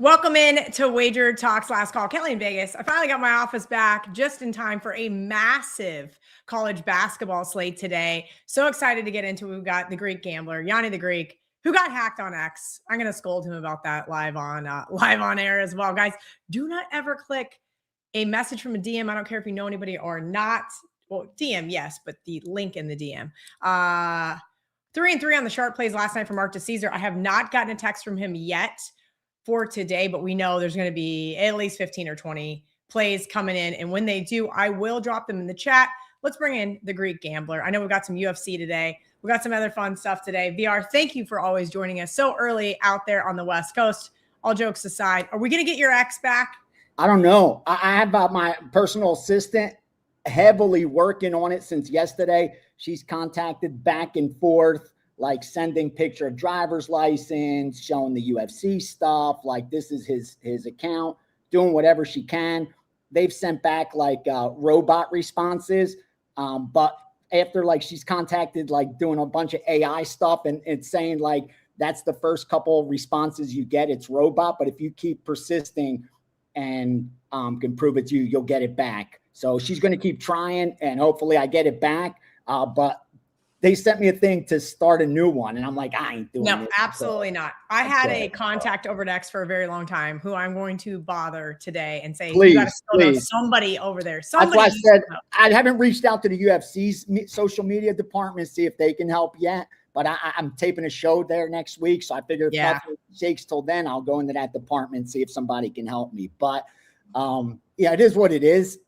Welcome in to Wager Talk's Last Call. Kelly in Vegas. I finally got my office back just in time for a massive college basketball slate today. So excited to get into it. We've got the Greek gambler, Gianni the Greek, who got hacked on X. I'm going to scold him about that live on air as well. Guys, do not ever click a message from a DM. I don't care if you know anybody or not. Well, DM, yes, but the link in the DM. 3-3 on the sharp plays last night from Mark DeCesar. I have not gotten a text from him yet for today, but we know there's going to be at least 15 or 20 plays coming in. And when they do, I will drop them in the chat. Let's bring in the Greek gambler. I know we've got some UFC today. We've got some other fun stuff today. VR, thank you for always joining us so early out there on the West Coast. All jokes aside, are we going to get your ex back? I don't know. I have my personal assistant heavily working on it since yesterday. She's contacted back and forth, like sending picture of driver's license, showing the UFC stuff, like this is his account, doing whatever she can. They've sent back like robot responses. But after like she's contacted, like doing a bunch of AI stuff and it's saying like, that's the first couple of responses you get. It's robot. But if you keep persisting and can prove it to you, you'll get it back. So she's going to keep trying and hopefully I get it back. But they sent me a thing to start a new one. And I'm like, I ain't doing it. No, absolutely not. I had a contact over X for a very long time who I'm going to bother today and say, please, you got to still know somebody over there. Somebody. That's why I said I haven't reached out to the UFC's social media department, see if they can help yet. But I'm taping a show there next week. So I figured if nothing shakes till then, I'll go into that department and see if somebody can help me. But yeah, it is what it is.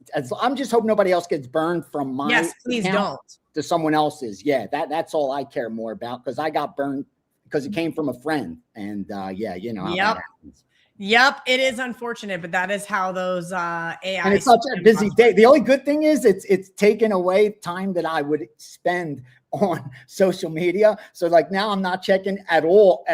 I'm just hoping nobody else gets burned from my yes, please don't. To someone else's. Yeah, that's all I care more about because I got burned because it came from a friend. And yeah, you know how that happens. Yep, it is unfortunate, but that is how those AI. And it's such a busy day. The only good thing is it's taken away time that I would spend on social media. So like now I'm not checking at all.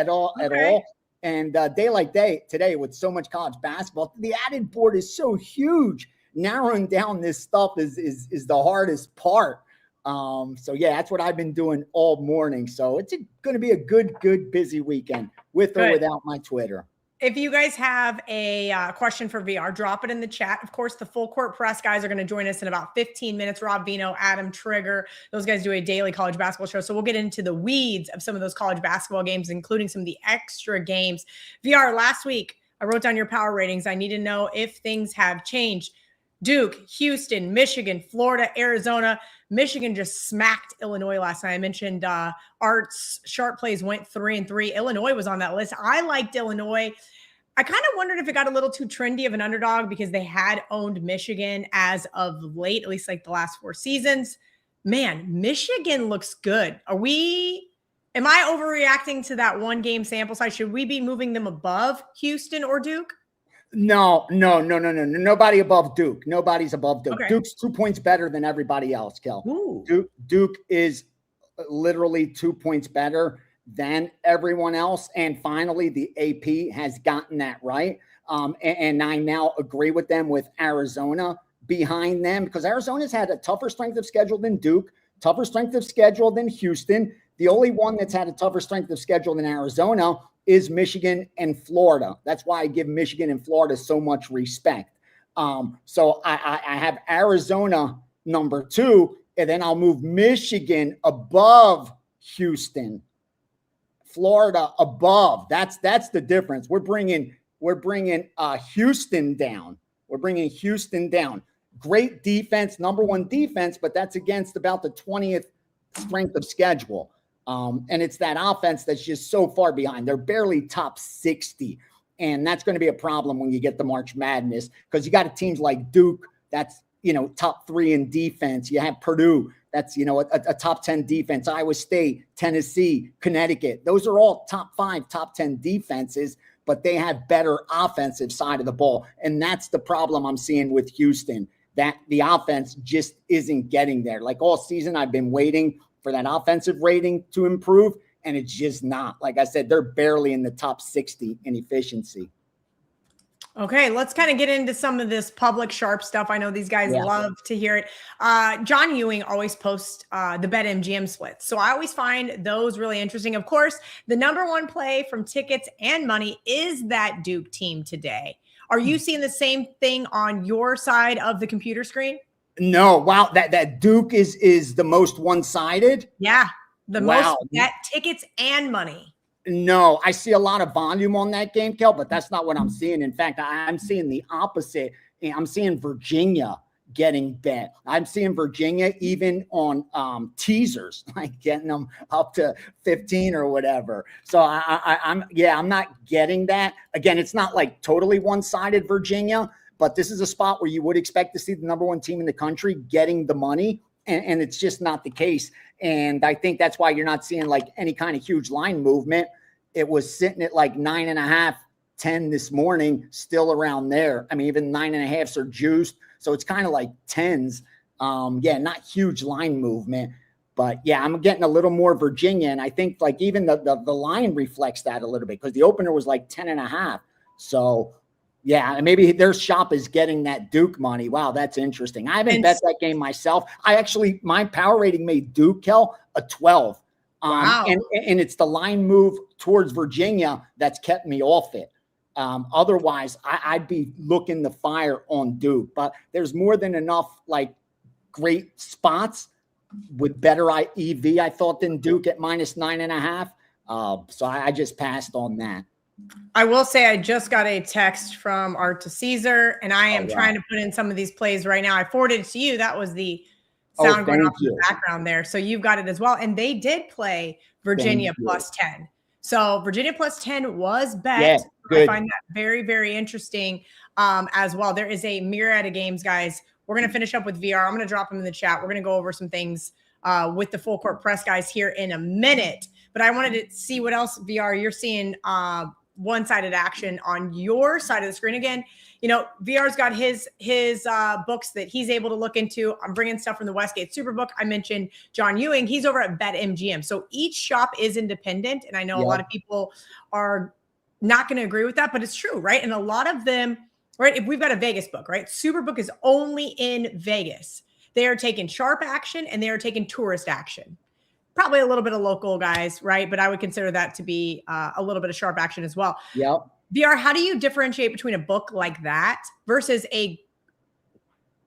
And day like day today with so much college basketball, the added board is so huge. Narrowing down this stuff is the hardest part. So yeah, that's what I've been doing all morning. So it's going to be a good busy weekend with or without my Twitter. If you guys have a question for VR, drop it in the chat. Of course, the full court press guys are going to join us in about 15 minutes. Rob Veno, Adam Trigger, those guys do a daily college basketball show. So we'll get into the weeds of some of those college basketball games, including some of the extra games. VR, last week, I wrote down your power ratings. I need to know if things have changed. Duke, Houston, Michigan, Florida, Arizona. Michigan just smacked Illinois last night. I mentioned Art's sharp plays went 3-3. Illinois was on that list. I liked Illinois. I kind of wondered if it got a little too trendy of an underdog because they had owned Michigan as of late, at least like the last 4 seasons. Man, Michigan looks good. Am I overreacting to that one game sample size? Should we be moving them above Houston or Duke? No. Nobody above Duke. Nobody's above Duke. Okay. Duke's 2 points better than everybody else, Kel. Ooh. Duke is literally 2 points better than everyone else. And finally, the AP has gotten that right. And I now agree with them with Arizona behind them because Arizona's had a tougher strength of schedule than Duke, tougher strength of schedule than Houston. The only one that's had a tougher strength of schedule than Arizona is Michigan and Florida. That's why I give Michigan and Florida so much respect. So I have Arizona number 2, and then I'll move Michigan above Houston, Florida above. That's the difference. We're bringing Houston down. We're bringing Houston down. Great defense, number 1 defense, but that's against about the 20th strength of schedule. And it's that offense that's just so far behind. They're barely top 60. And that's going to be a problem when you get the March Madness because you got teams like Duke that's, top 3 in defense. You have Purdue that's, a top 10 defense. Iowa State, Tennessee, Connecticut. Those are all top 5, top 10 defenses, but they have better offensive side of the ball. And that's the problem I'm seeing with Houston, that the offense just isn't getting there. Like all season, I've been waiting for that offensive rating to improve, and it's just not. Like I said, they're barely in the top 60 in efficiency. Okay, let's kind of get into some of this public sharp stuff. I know these guys love to hear it. John Ewing always posts the BetMGM splits. So I always find those really interesting. Of course, the number one play from tickets and money is that Duke team today. Are you seeing the same thing on your side of the computer screen? No, wow, that Duke is the most one-sided. Yeah, the most bet tickets and money. No, I see a lot of volume on that game, Kel, but that's not what I'm seeing. In fact, I'm seeing the opposite. I'm seeing Virginia getting bet. I'm seeing Virginia even on teasers, like getting them up to 15 or whatever. So I'm not getting that. Again, it's not like totally one-sided Virginia, but this is a spot where you would expect to see the number one team in the country getting the money, and it's just not the case. And I think that's why you're not seeing like any kind of huge line movement. It was sitting at like 9.5, 10 this morning, still around there. I mean, even 9.5s are juiced. So it's kind of like 10s. Not huge line movement. But yeah, I'm getting a little more Virginia. And I think like even the line reflects that a little bit because the opener was like 10.5. So yeah, and maybe their shop is getting that Duke money. Wow, that's interesting. I haven't bet that game myself. My power rating made Duke, Kel, a 12. Wow. And it's the line move towards Virginia that's kept me off it. Otherwise, I'd be looking the fire on Duke. But there's more than enough like great spots with better EV, I thought, than Duke at minus 9.5. So I just passed on that. I will say I just got a text from Art to Caesar, and I am trying to put in some of these plays right now. I forwarded it to you. That was the sound going off in the background there. So you've got it as well. And they did play Virginia plus 10. So Virginia plus 10 was bet. Yeah, I find that very, very interesting as well. There is a myriad of games, guys. We're going to finish up with VR. I'm going to drop them in the chat. We're going to go over some things with the full court press guys here in a minute. But I wanted to see what else, VR, you're seeing one-sided action on your side of the screen. Again, you know, VR's got his books that he's able to look into. I'm bringing stuff from the Westgate Superbook. I mentioned John Ewing. He's over at BetMGM. So each shop is independent. And I know a lot of people are not going to agree with that, but it's true, right? And a lot of them, right, if we've got a Vegas book, right, Superbook is only in Vegas. They are taking sharp action and they are taking tourist action. Probably a little bit of local guys, right? But I would consider that to be a little bit of sharp action as well. Yep. VR, how do you differentiate between a book like that versus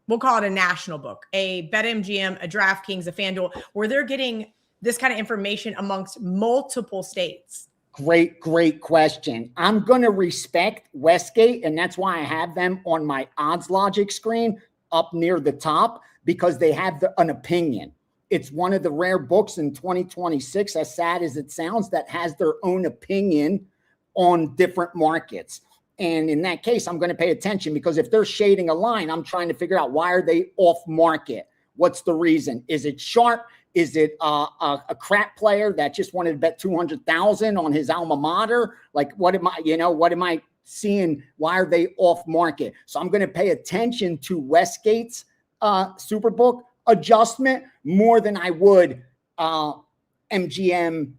we'll call it a national book, a BetMGM, a DraftKings, a FanDuel, where they're getting this kind of information amongst multiple states? Great question. I'm going to respect Westgate, and that's why I have them on my odds logic screen up near the top, because they have an opinion. It's one of the rare books in 2026, as sad as it sounds, that has their own opinion on different markets. And in that case, I'm going to pay attention, because if they're shading a line, I'm trying to figure out, why are they off market? What's the reason? Is it sharp? Is it a crap player that just wanted to bet 200,000 on his alma mater? Like, what am I seeing? Why are they off market? So I'm going to pay attention to Westgate's Superbook adjustment more than I would MGM,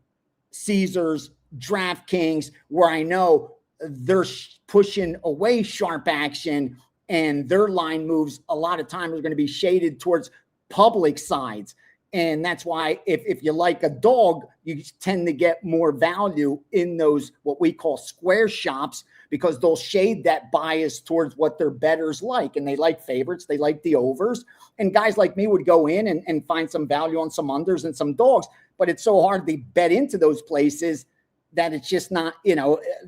Caesars, DraftKings, where I know they're pushing away sharp action, and their line moves a lot of times are going to be shaded towards public sides. And that's why if you like a dog, you tend to get more value in those, what we call square shops, because they'll shade that bias towards what their bettors like. And they like favorites. They like the overs. And guys like me would go in and find some value on some unders and some dogs. But it's so hard to bet into those places that it's just not,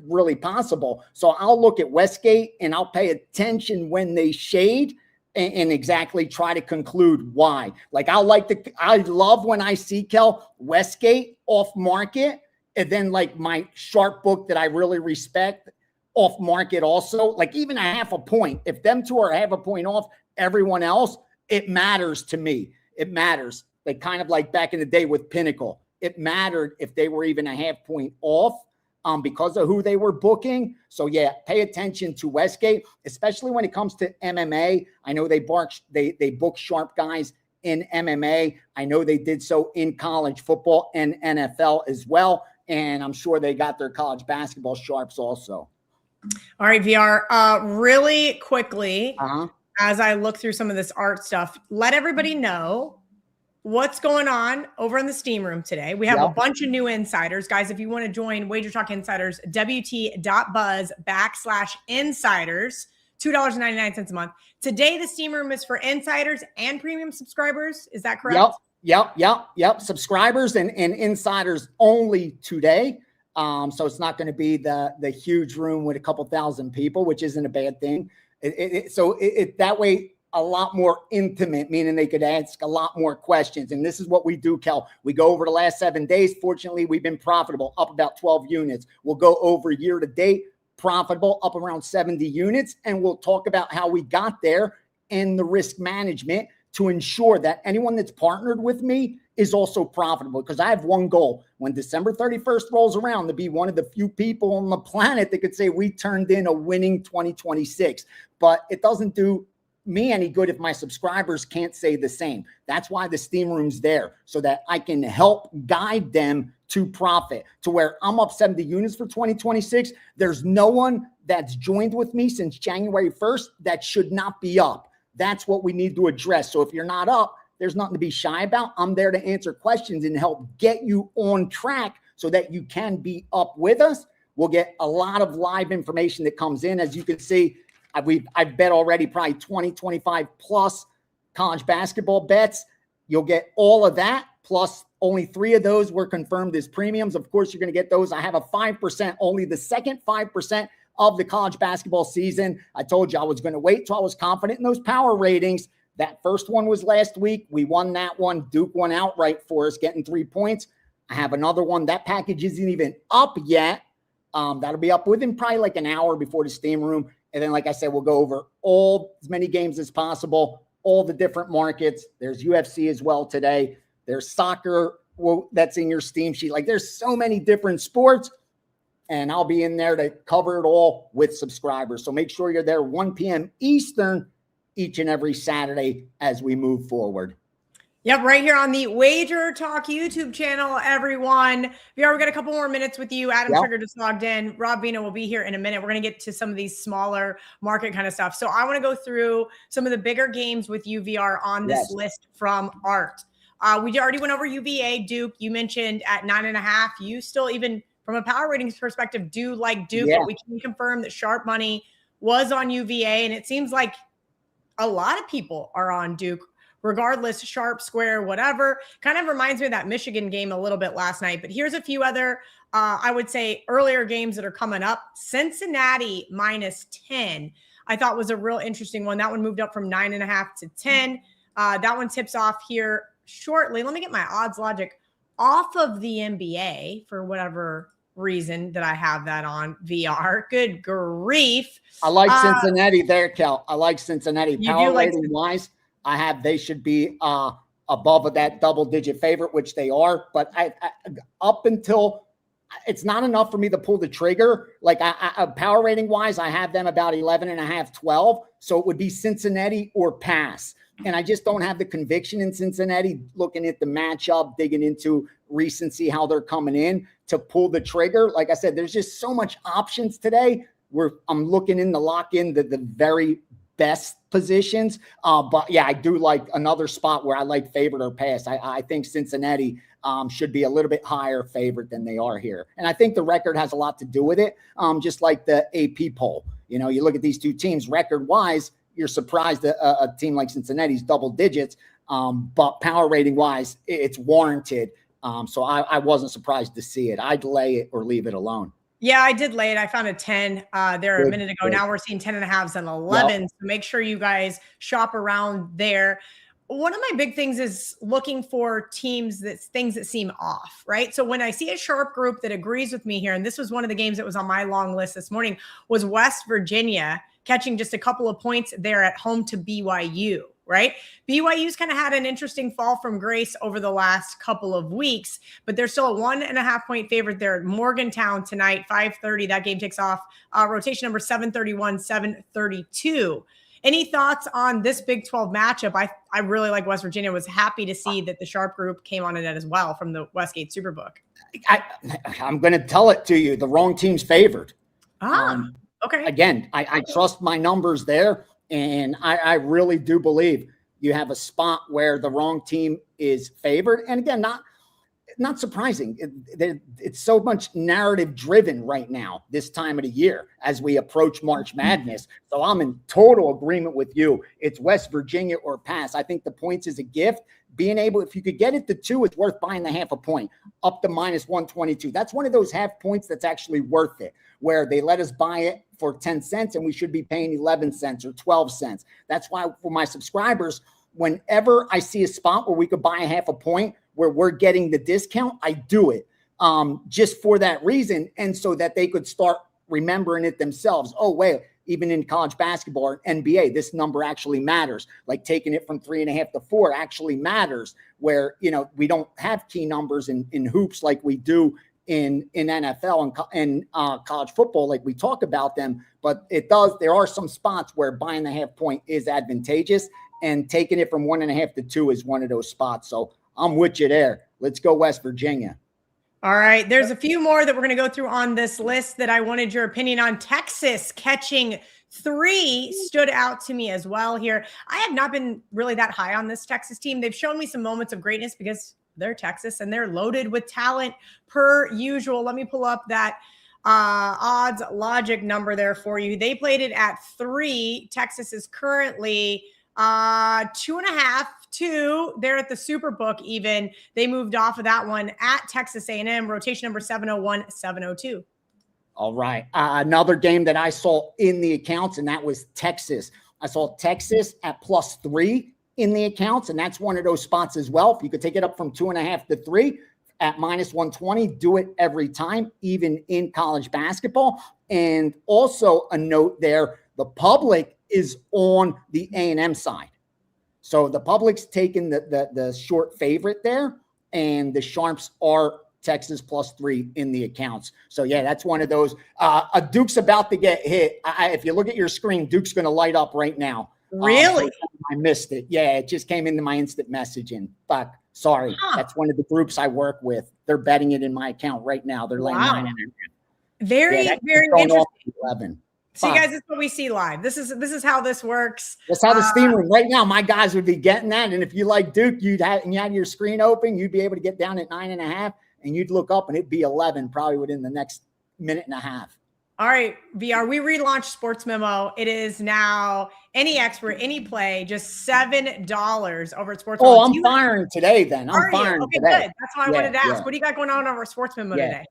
really possible. So I'll look at Westgate and I'll pay attention when they shade and exactly try to conclude why. Like, I love when I see, Kel, Westgate off market, and then like my sharp book that I really respect off market also, like even a half a point. If them two are half a point off everyone else, it matters to me. It matters. Like, kind of like back in the day with Pinnacle, it mattered if they were even a half point off because of who they were booking. So yeah, pay attention to Westgate, especially when it comes to MMA. I know they book sharp guys in MMA. I know they did so in college football and NFL as well. And I'm sure they got their college basketball sharps also. All right, VR. Really quickly, as I look through some of this art stuff, let everybody know what's going on over in the steam room today. We have a bunch of new insiders. Guys, if you want to join WagerTalk Insiders, WT.buzz/insiders, $2.99 a month. Today, the steam room is for insiders and premium subscribers. Is that correct? Yep. Subscribers and insiders only today. So it's not going to be the huge room with a couple thousand people, which isn't a bad thing. So that way, a lot more intimate, meaning they could ask a lot more questions. And this is what we do, Kel. We go over the last 7 days. Fortunately, we've been profitable, up about 12 units. We'll go over year to date, profitable, up around 70 units. And we'll talk about how we got there and the risk management to ensure that anyone that's partnered with me is also profitable, because I have one goal. When December 31st rolls around, to be one of the few people on the planet that could say we turned in a winning 2026. But it doesn't do me any good if my subscribers can't say the same. That's why the steam room's there, so that I can help guide them to profit, to where I'm up 70 units for 2026. There's no one that's joined with me since January 1st that should not be up. That's what we need to address. So if you're not up, there's nothing to be shy about. I'm there to answer questions and help get you on track so that you can be up with us. We'll get a lot of live information that comes in. As you can see, I've bet already probably 20, 25 plus college basketball bets. You'll get all of that, plus only 3 of those were confirmed as premiums. Of course, you're going to get those. I have a 5%, only the second 5% of the college basketball season. I told you I was going to wait till I was confident in those power ratings. That first one was last week. We won that one. Duke won outright for us, getting 3 points. I have another one. That package isn't even up yet. That'll be up within probably like an hour before the steam room. And then, like I said, we'll go over as many games as possible, all the different markets. There's UFC as well today. There's soccer that's in your steam sheet. Like, there's so many different sports, and I'll be in there to cover it all with subscribers. So make sure you're there 1 p.m. Eastern each and every Saturday as we move forward. Yep, right here on the WagerTalk YouTube channel, everyone. VR, we got a couple more minutes with you. Adam Trigger just logged in. Rob Veno will be here in a minute. We're going to get to some of these smaller market kind of stuff. So I want to go through some of the bigger games with you, VR, on this list from Art. We already went over UVA, Duke. You mentioned at 9.5. You still, even from a power ratings perspective, do like Duke, but we can confirm that sharp money was on UVA, and it seems like a lot of people are on Duke, regardless, sharp, square, whatever. Kind of reminds me of that Michigan game a little bit last night. But here's a few other, I would say, earlier games that are coming up. Cincinnati -10, I thought was a real interesting one. That one moved up from 9.5 to 10. That one tips off here shortly. Let me get my odds logic off of the NBA for whatever reason that I have that on VR. Good grief. I like Cincinnati there, Kel. I like Cincinnati. Power like rating wise, they should be above of that double-digit favorite, which they are. But I up until it's not enough for me to pull the trigger. Like power rating wise, I have them about 11.5, 12. So it would be Cincinnati or pass. And I just don't have the conviction in Cincinnati, looking at the matchup, digging into recency, how they're coming in to pull the trigger. Like I said, there's just so much options today where I'm looking in to lock in the very best positions. But yeah, I do like another spot where I like favorite or pass. I think Cincinnati should be a little bit higher favorite than they are here. And I think the record has a lot to do with it. Just like the AP poll, you look at these two teams record wise, you're surprised that a team like Cincinnati's double digits, but power rating wise, it's warranted. So I wasn't surprised to see it. I'd lay it or leave it alone. Yeah, I did lay it. I found a 10 there a minute ago. Now we're seeing 10.5s and 11s. So make sure you guys shop around there. One of my big things is looking for things that seem off, right? So when I see a sharp group that agrees with me here, and this was one of the games that was on my long list this morning, was West Virginia catching just a couple of points there at home to BYU, right? BYU's kind of had an interesting fall from grace over the last couple of weeks, but they're still a 1.5 point favorite there at Morgantown tonight, 5:30. That game takes off. Rotation number 731, 732. Any thoughts on this Big 12 matchup? I really like West Virginia. Was happy to see that the sharp group came on it as well from the Westgate Superbook. I'm going to tell it to you. The wrong team's favored. Okay. Again, I trust my numbers there. And I really do believe you have a spot where the wrong team is favored. And again, not surprising. It's so much narrative driven right now, this time of the year, as we approach March Madness. So I'm in total agreement with you. It's West Virginia or pass. I think the points is a gift. Being able, if you could get it to 2, it's worth buying the half a point up to -122. That's one of those half points that's actually worth it, where they let us buy it for 10 cents and we should be paying 11 cents or 12 cents. That's why for my subscribers, whenever I see a spot where we could buy a half a point where we're getting the discount, I do it just for that reason. And so that they could start remembering it themselves. Oh, wait, even in college basketball or NBA, this number actually matters. Like taking it from 3.5 to 4 actually matters, where, we don't have key numbers in hoops like we do in NFL and college football, like we talk about them. But there are some spots where buying the half point is advantageous, and taking it from 1.5 to 2 is one of those spots. So I'm with you there. Let's go West Virginia. All right. There's a few more that we're going to go through on this list that I wanted your opinion on. Texas catching 3 stood out to me as well here. I have not been really that high on this Texas team. They've shown me some moments of greatness because they're Texas and they're loaded with talent per usual. Let me pull up that odds logic number there for you. They played it at 3. Texas is currently 2.5, 2. They're at the Superbook even. They moved off of that one at Texas A&M, rotation number 701, 702. All right. Another game that I saw in the accounts, and that was Texas. I saw Texas at +3 in the accounts, and that's one of those spots as well. If you could take it up from 2.5 to 3 at -120, do it every time, even in college basketball. And also a note there, the public is on the A&M side. So the public's taking the short favorite there, and the Sharps are Texas +3 in the accounts. So yeah, that's one of those. Duke's about to get hit. If you look at your screen, Duke's going to light up right now. Really? I missed it. Yeah, it just came into my instant messaging. But sorry, that's one of the groups I work with. They're betting it in my account right now. They're laying 9.5. Very interesting. 11. See, guys, this is what we see live. This is how this works. That's how the steam room right now. My guys would be getting that, and if you like Duke, you had your screen open, you'd be able to get down at 9.5, and you'd look up, and it'd be 11 probably within the next minute and a half. All right, VR, we relaunched Sportsmemo. It is now any expert, any play, just $7 over at Sportsmemo. Oh, I'm firing today then. I'm firing today. Good. That's why I wanted to ask. What do you got going on over at Sportsmemo today?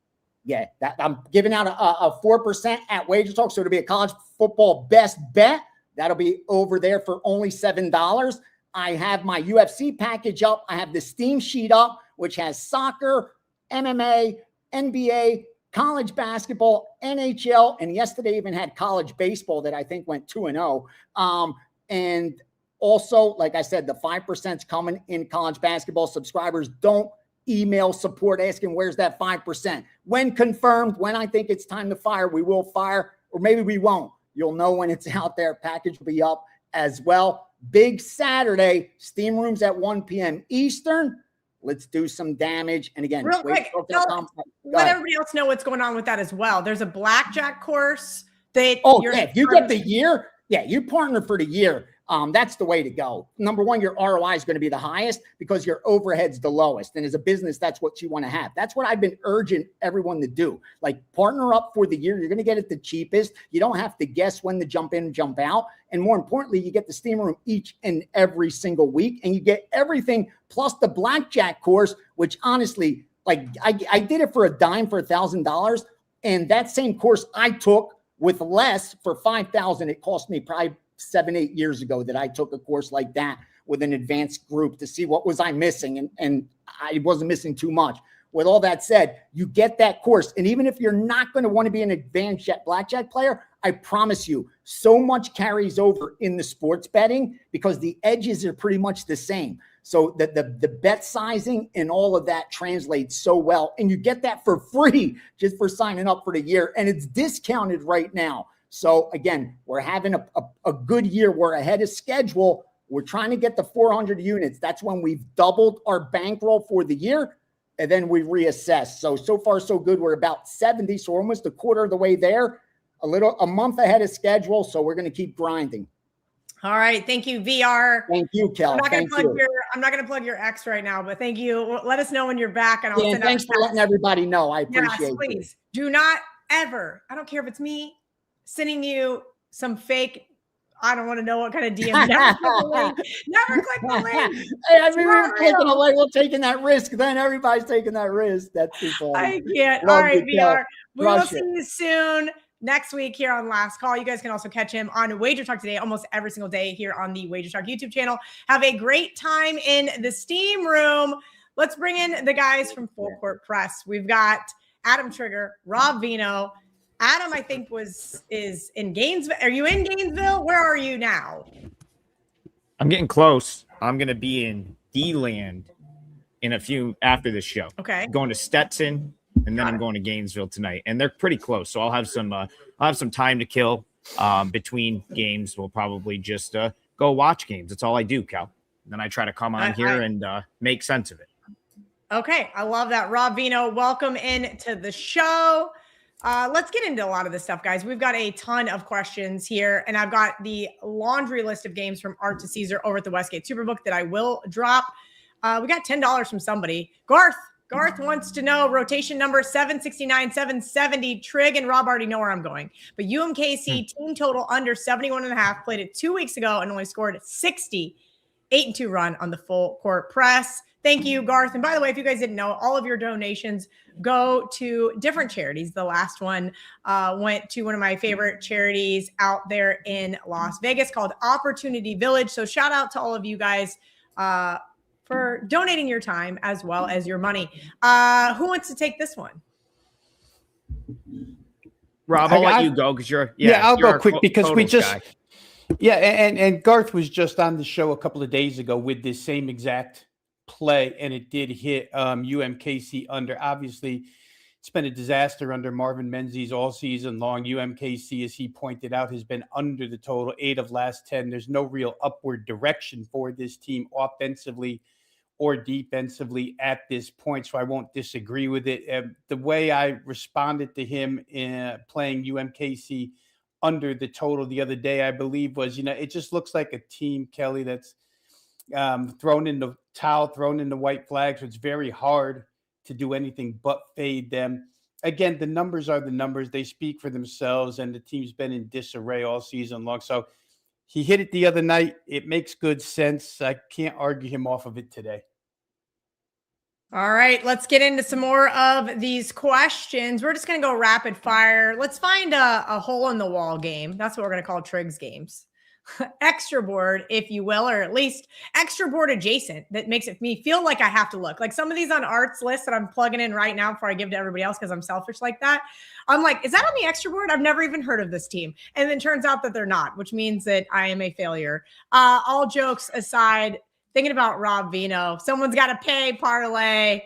Yeah, I'm giving out a 4% at WagerTalk, so it'll be a college football best bet. That'll be over there for only $7. I have my UFC package up. I have the Steam sheet up, which has soccer, MMA, NBA, college basketball, NHL, and yesterday even had college baseball that I think went 2-0. And also, like I said, the 5%'s coming in college basketball. Subscribers, don't email support asking where's that 5%. When confirmed, when I think it's time to fire, we will fire, or maybe we won't. You'll know when it's out there. Package will be up as well. Big Saturday, Steam Rooms at 1 p.m. Eastern. Let's do some damage. And again, real quick, let everybody else know what's going on with that as well. There's a blackjack course that if you get the year, you partner for the year. That's the way to go. Number one, your ROI is going to be the highest because your overhead's the lowest. And as a business, that's what you want to have. That's what I've been urging everyone to do. Like, partner up for the year. You're going to get it the cheapest. You don't have to guess when to jump in and jump out. And more importantly, you get the Steam Room each and every single week, and you get everything plus the blackjack course, which honestly, like, I did it for a dime for $1,000. And that same course I took with less for $5,000. It cost me probably 7-8 years ago that I took a course like that with an advanced group to see what was I missing. And I wasn't missing too much. With all that said, you get that course. And even if you're not going to want to be an advanced blackjack player, I promise you, so much carries over in the sports betting because the edges are pretty much the same. So the bet sizing and all of that translates so well. And you get that for free just for signing up for the year. And it's discounted right now. So again, we're having a good year. We're ahead of schedule. We're trying to get the 400 units. That's when we've doubled our bankroll for the year. And then we reassess. So far, so good. We're about 70. So we're almost a quarter of the way there. a month ahead of schedule. So we're going to keep grinding. All right. Thank you, VR. Thank you, Kel. I'm not going to plug your ex right now, but thank you. Let us know when you're back, and I'll send thanks for letting everybody know. I appreciate it. Please do not ever. I don't care if it's me sending you some fake. I don't want to know what kind of DM. Never click the link. Never click the link. Hey, I mean, we're clicking a link. We're taking that risk. Then everybody's taking that risk. That's too funny. I can't. All right, VR. We will see you soon next week here on Last Call. You guys can also catch him on WagerTalk today, almost every single day here on the WagerTalk YouTube channel. Have a great time in the steam room. Let's bring in the guys from Full Court Press. We've got Adam Trigger, Rob Veno. Adam, I think is in Gainesville. Are you in Gainesville? Where are you now? I'm getting close. I'm going to be in D-Land in a few after this show. Okay. Going to Stetson, and then I'm going to Gainesville tonight. And they're pretty close, so I'll have some time to kill between games. We'll probably just go watch games. That's all I do, Cal. And then I try to come on here and make sense of it. Okay, I love that. Rob Veno, welcome in to the show. Let's get into a lot of this stuff, guys. We've got a ton of questions here, and I've got the laundry list of games from Art to Caesar over at the Westgate Superbook that I will drop. We got $10 from somebody. Garth wants to know rotation number 769, 770. Trig and Rob already know where I'm going. But UMKC team total under 71.5, played it 2 weeks ago and only scored 60, 8-2 run on the Full Court Press. Thank you, Garth. And by the way, if you guys didn't know, all of your donations go to different charities. The last one went to one of my favorite charities out there in Las Vegas called Opportunity Village. So shout out to all of you guys for donating your time as well as your money. Who wants to take this one? Rob, I'll let you go because you're I'll go quick because we just guy. And Garth was just on the show a couple of days ago with this same exact play, and it did hit UMKC under. Obviously, it's been a disaster under Marvin Menzies all season long. UMKC, as he pointed out, has been under the total 8 of last 10. There's no real upward direction for this team offensively or defensively at this point, so I won't disagree with it. The way I responded to him in playing UMKC under the total the other day, I believe, was, it just looks like a team, Kelly, that's thrown in the towel, thrown in the white flag. So it's very hard to do anything but fade them. Again, the numbers are the numbers. They speak for themselves, and the team's been in disarray all season long. So he hit it the other night. It makes good sense. I can't argue him off of it today. All right, let's get into some more of these questions. We're just going to go rapid fire. Let's find a hole in the wall game. That's what we're going to call Triggs games. Extra board, if you will, or at least extra board adjacent. That makes it me feel like I have to look. Like some of these on Art's list that I'm plugging in right now before I give to everybody else because I'm selfish like that. I'm like, is that on the extra board? I've never even heard of this team. And then turns out that they're not, which means that I am a failure. All jokes aside, thinking about Rob Veno. Someone's got to pay parlay.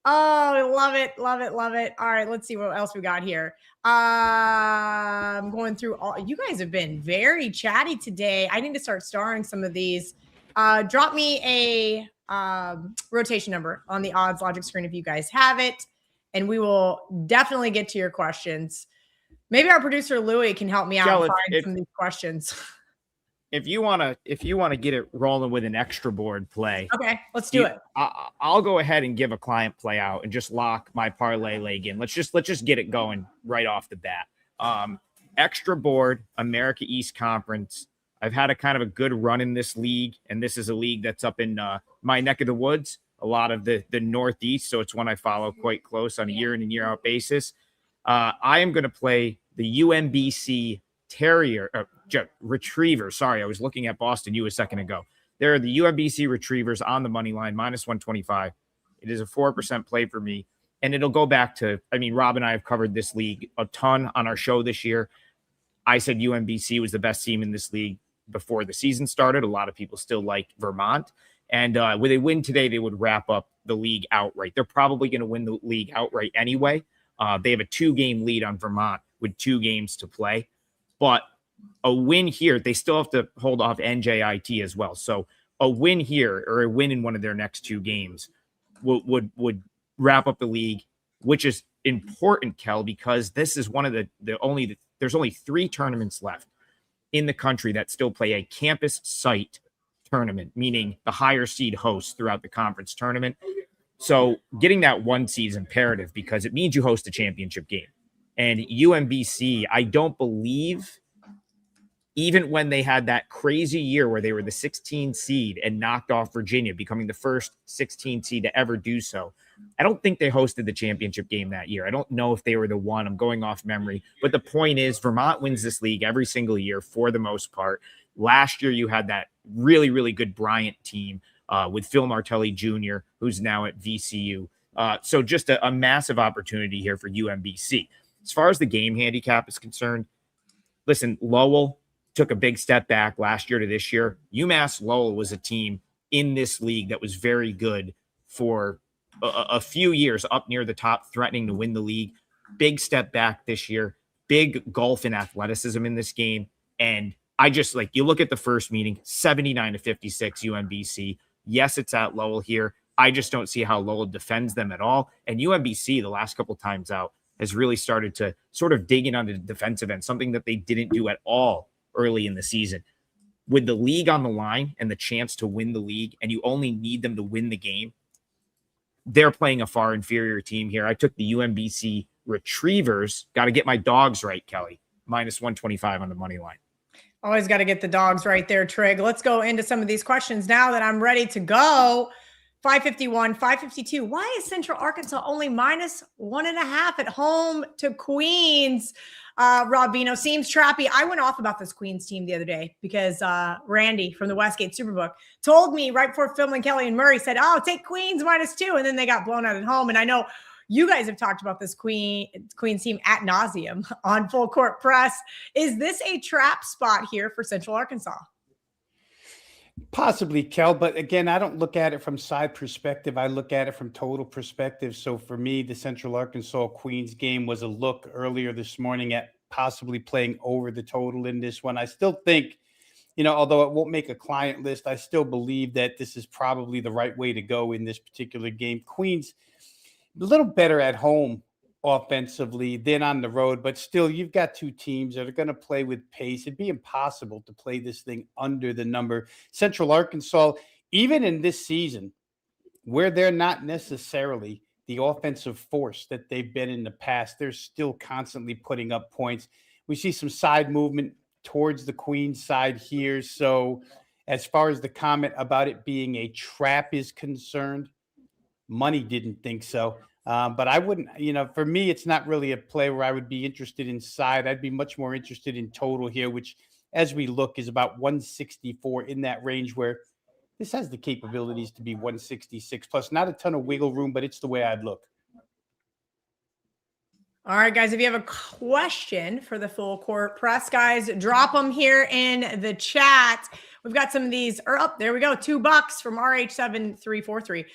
Oh, love it, love it, love it. All right, let's see what else we got here. I'm going through all. You guys have been very chatty today. I need to start starring some of these. Drop me a rotation number on the odds logic screen if you guys have it, and we will definitely get to your questions. Maybe our producer Louie can help me out and find some of these questions. If you want to get it rolling with an extra board play, okay, let's do it. I'll go ahead and give a client play out and just lock my parlay leg in. Let's just get it going right off the bat. Extra board, America East Conference. I've had a kind of a good run in this league, and this is a league that's up in my neck of the woods, a lot of the Northeast, so it's one I follow quite close on a year in and year out basis. I am going to play the UMBC Retrievers. Sorry, I was looking at Boston U a second ago. They're the UMBC Retrievers on the money line, minus 125. It is a 4% play for me. And it'll go back to, Rob and I have covered this league a ton on our show this year. I said UMBC was the best team in this league before the season started. A lot of people still like Vermont. And with a win today, they would wrap up the league outright. They're probably going to win the league outright anyway. They have a 2-game lead on Vermont with 2 games to play. But a win here, they still have to hold off NJIT as well. So a win here or a win in one of their next 2 games would wrap up the league, which is important, Kel, because this is one of there's only 3 tournaments left in the country that still play a campus site tournament, meaning the higher seed hosts throughout the conference tournament. So getting that 1 seed is imperative because it means you host a championship game. And UMBC, I don't believe, even when they had that crazy year where they were the 16 seed and knocked off Virginia, becoming the first 16 seed to ever do so, I don't think they hosted the championship game that year. I don't know if they were the one. I'm going off memory. But the point is, Vermont wins this league every single year for the most part. Last year, you had that really, really good Bryant team with Phil Martelli Jr., who's now at VCU. So just a massive opportunity here for UMBC. As far as the game handicap is concerned, listen, Lowell took a big step back last year to this year. UMass Lowell was a team in this league that was very good for a few years, up near the top, threatening to win the league. Big step back this year, big gulf in athleticism in this game. And I just you look at the first meeting, 79-56 UMBC. Yes, it's at Lowell here. I just don't see how Lowell defends them at all. And UMBC, the last couple times out, has really started to sort of dig in on the defensive end, something that they didn't do at all early in the season. With the league on the line and the chance to win the league, and you only need them to win the game, they're playing a far inferior team here. I took the UMBC Retrievers. Got to get my dogs right, Kelly. -125 on the money line. Always got to get the dogs right there, Trig. Let's go into some of these questions now that I'm ready to go. 551, 552. Why is Central Arkansas only -1.5 at home to Queens? Rob Veno seems trappy. I went off about this Queens team the other day because Randy from the Westgate Superbook told me right before Phil and Kelly and Murray said, oh, take Queens -2. And then they got blown out at home. And I know you guys have talked about this Queens team ad nauseum on Full Court Press. Is this a trap spot here for Central Arkansas? Possibly, Kel, but again, I don't look at it from side perspective. I look at it from total perspective. So for me, the Central Arkansas Queens game was a look earlier this morning at possibly playing over the total in this one. I still think, although it won't make a client list, I still believe that this is probably the right way to go in this particular game. Queens, a little better at home offensively than on the road, but still you've got 2 teams that are going to play with pace. It'd be impossible to play this thing under the number. Central Arkansas, even in this season, where they're not necessarily the offensive force that they've been in the past, they're still constantly putting up points. We see some side movement towards the Queens side here. So as far as the comment about it being a trap is concerned, money didn't think so. But I wouldn't, for me, it's not really a play where I would be interested in side. I'd be much more interested in total here, which as we look is about 164 in that range where this has the capabilities to be 166 plus. Not a ton of wiggle room, but it's the way I'd look. All right, guys, if you have a question for the Full Court Press, guys, drop them here in the chat. We've got some of these. There we go. $2 from RH7343.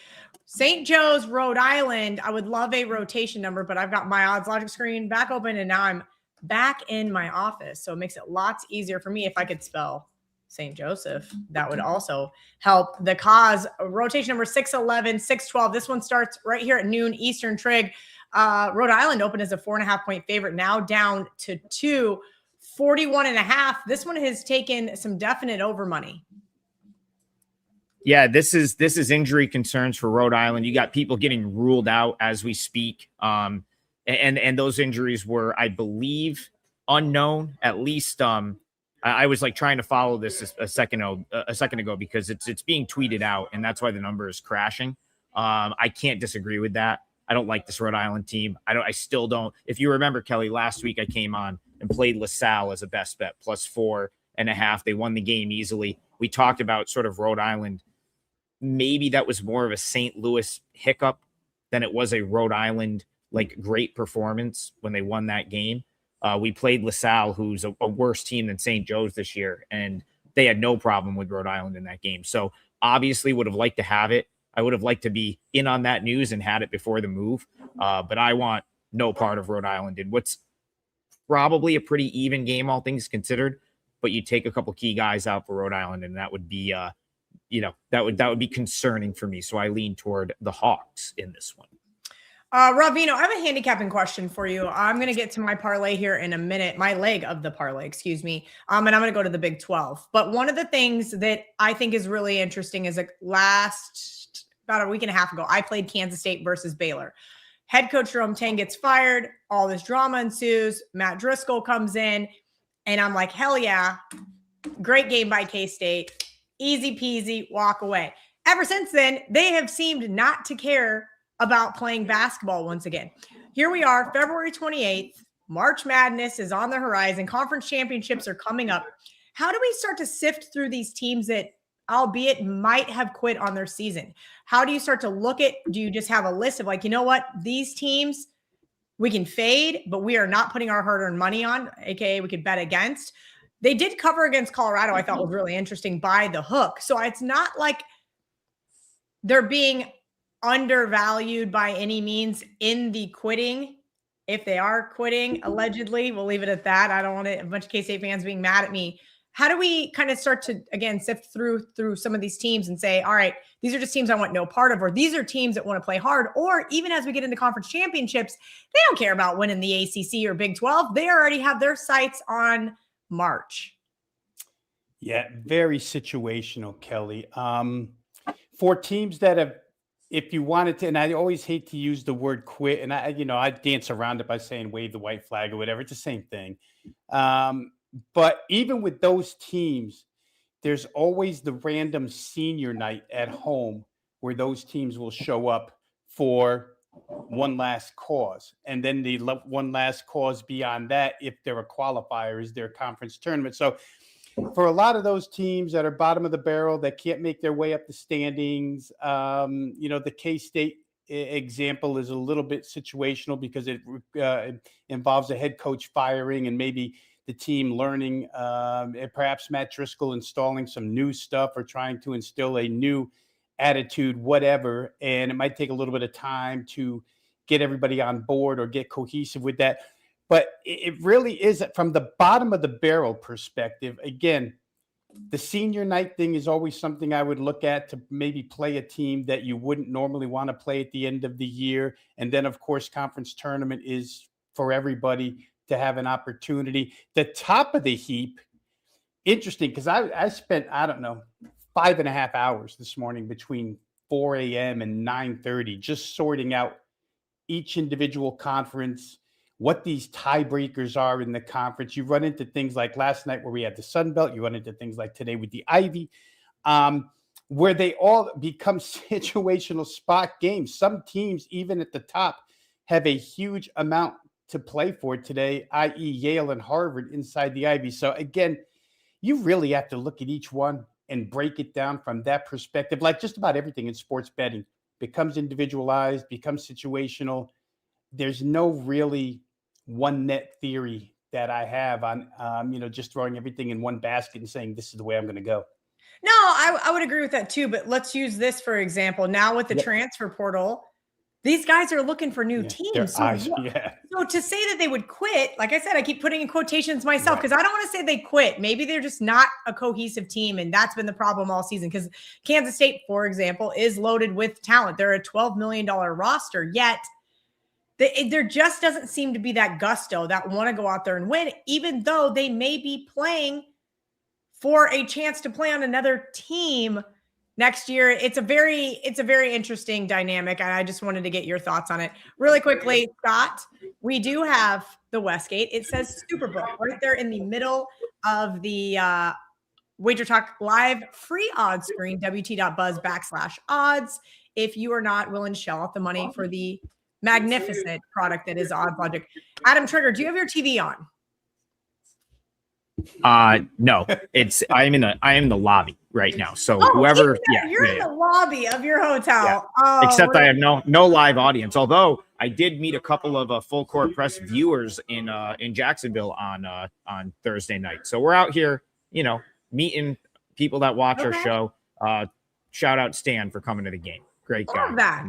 St. Joe's, Rhode Island. I would love a rotation number, but I've got my odds logic screen back open, and now I'm back in my office. So it makes it lots easier for me if I could spell St. Joseph. That would also help the cause. Rotation number 611, 612. This one starts right here at noon Eastern. Trig. Rhode Island opened as a 4.5-point favorite, now down to 2, 41.5. This one has taken some definite over money. Yeah, this is injury concerns for Rhode Island. You got people getting ruled out as we speak. And those injuries were, I believe, unknown. At least I was trying to follow this a second ago because it's being tweeted out, and that's why the number is crashing. I can't disagree with that. I don't like this Rhode Island team. I still don't. If you remember, Kelly, last week I came on and played LaSalle as a best bet, +4.5. They won the game easily. We talked about sort of Rhode Island. Maybe that was more of a St. Louis hiccup than it was a Rhode Island great performance when they won that game. We played LaSalle, who's a worse team than St. Joe's this year, and they had no problem with Rhode Island in that game. So obviously would have liked to have it. I would have liked to be in on that news and had it before the move. But I want no part of Rhode Island in what's probably a pretty even game, all things considered. But you take a couple key guys out for Rhode Island, and that would be that would be concerning for me. So I lean toward the Hawks in this one. Veno, I have a handicapping question for you. I'm going to get to my parlay here in a minute, my leg of the parlay, excuse me. And I'm going to go to the Big 12. But one of the things that I think is really interesting is like about a week and a half ago, I played Kansas State versus Baylor. Head coach Jerome Tang gets fired. All this drama ensues. Matt Driscoll comes in, and I'm like, hell yeah. Great game by K-State. Easy peasy, walk away. Ever since then, they have seemed not to care about playing basketball once again. Here we are, February 28th. March Madness is on the horizon. Conference championships are coming up. How do we start to sift through these teams that, albeit might have quit on their season? How do you start to look at, do you just have a list of like, you know what, these teams we can fade, but we are not putting our hard-earned money on, aka we could bet against. They did cover against Colorado, I thought was really interesting, by the hook. So it's not like they're being undervalued by any means in the quitting. If they are quitting, allegedly, we'll leave it at that. I don't want a bunch of K-State fans being mad at me. How do we kind of start to, again, sift through some of these teams and say, all right, these are just teams I want no part of, or these are teams that want to play hard, or even as we get into conference championships, they don't care about winning the ACC or Big 12. They already have their sights on March. Yeah, very situational, Kelly. For teams that have, if you wanted to, and I always hate to use the word quit, and I dance around it by saying wave the white flag or whatever. It's the same thing. But even with those teams, there's always the random senior night at home where those teams will show up for one last cause. And then the one last cause beyond that, if they're a qualifier, is their conference tournament. So for a lot of those teams that are bottom of the barrel that can't make their way up the standings, the K-State example is a little bit situational because it involves a head coach firing and maybe the team learning, and perhaps Matt Driscoll installing some new stuff or trying to instill a new attitude, whatever. And it might take a little bit of time to get everybody on board or get cohesive with that. But it really is from the bottom of the barrel perspective. Again, the senior night thing is always something I would look at to maybe play a team that you wouldn't normally want to play at the end of the year. And then, of course, conference tournament is for everybody to have an opportunity. The top of the heap, interesting, because I spent, 5.5 hours this morning between 4 a.m. and 9:30 just sorting out each individual conference, what these tiebreakers are in the conference. You run into things like last night where we had the Sun Belt. You run into things like today with the Ivy, where they all become situational spot games. Some teams, even at the top, have a huge amount to play for today, i.e. Yale and Harvard inside the Ivy. So again, you really have to look at each one and break it down from that perspective. Like just about everything in sports betting becomes individualized, becomes situational. There's no really one net theory that I have on, just throwing everything in one basket and saying, this is the way I'm going to go. No, I would agree with that too. But let's use this, for example, now with the transfer portal, these guys are looking for new teams. So to say that they would quit, like I said, I keep putting in quotations myself because I don't want to say they quit. Maybe they're just not a cohesive team. And that's been the problem all season because Kansas State, for example, is loaded with talent. They're a $12 million roster, yet there just doesn't seem to be that gusto that want to go out there and win, even though they may be playing for a chance to play on another team next year. It's a very interesting dynamic, and I just wanted to get your thoughts on it really quickly. Scott, we do have the Westgate. It says Superbook right there in the middle of the WagerTalk live free odds screen, wt.buzz/odds. If you are not willing to shell out the money for the magnificent product that is Odds Logic. Adam Trigger, do you have your TV on? No, I am in the lobby right now. So whoever, you're in the lobby of your hotel. Yeah. Oh, except I have no live audience. Although I did meet a couple of full court press viewers in Jacksonville on Thursday night. So we're out here, meeting people that watch our show. Shout out Stan for coming to the game. Great guy.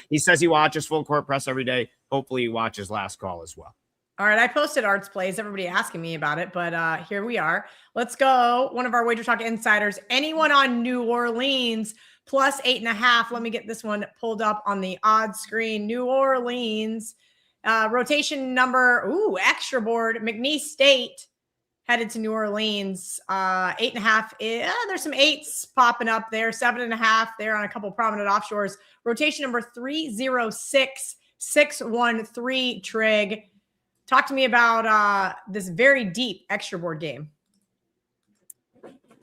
He says he watches full court press every day. Hopefully he watches Last Call as well. All right, I posted Arts Plays. Everybody asking me about it, but here we are. Let's go. One of our WagerTalk insiders. Anyone on New Orleans plus 8.5. Let me get this one pulled up on the odds screen. New Orleans, rotation number, extra board, McNeese State headed to New Orleans. 8.5. There's some 8s popping up there. 7.5 there on a couple prominent offshores. Rotation number 306613 Trig. Talk to me about this very deep extra board game.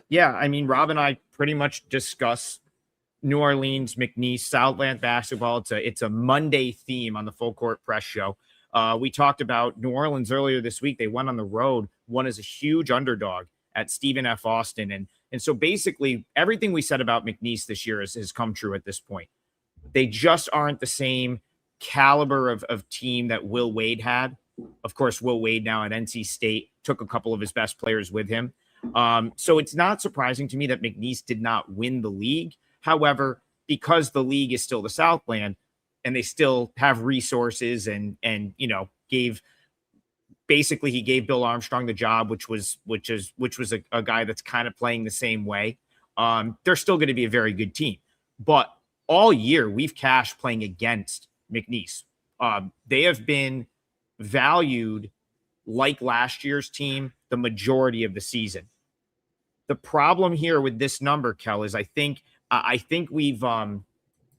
Yeah, I mean, Rob and I pretty much discuss New Orleans, McNeese, Southland basketball. It's a Monday theme on the Full Court Press Show. We talked about New Orleans earlier this week. They went on the road, won as a huge underdog at Stephen F. Austin. And so basically everything we said about McNeese this year has come true at this point. They just aren't the same caliber of team that Will Wade had. Of course, Will Wade now at NC State took a couple of his best players with him. So it's not surprising to me that McNeese did not win the league. However, because the league is still the Southland and they still have resources and he gave Bill Armstrong the job, which was a guy that's kind of playing the same way. They're still going to be a very good team, but all year we've cashed playing against McNeese. They have been valued like last year's team the majority of the season. The problem here with this number, Kel, is I think we've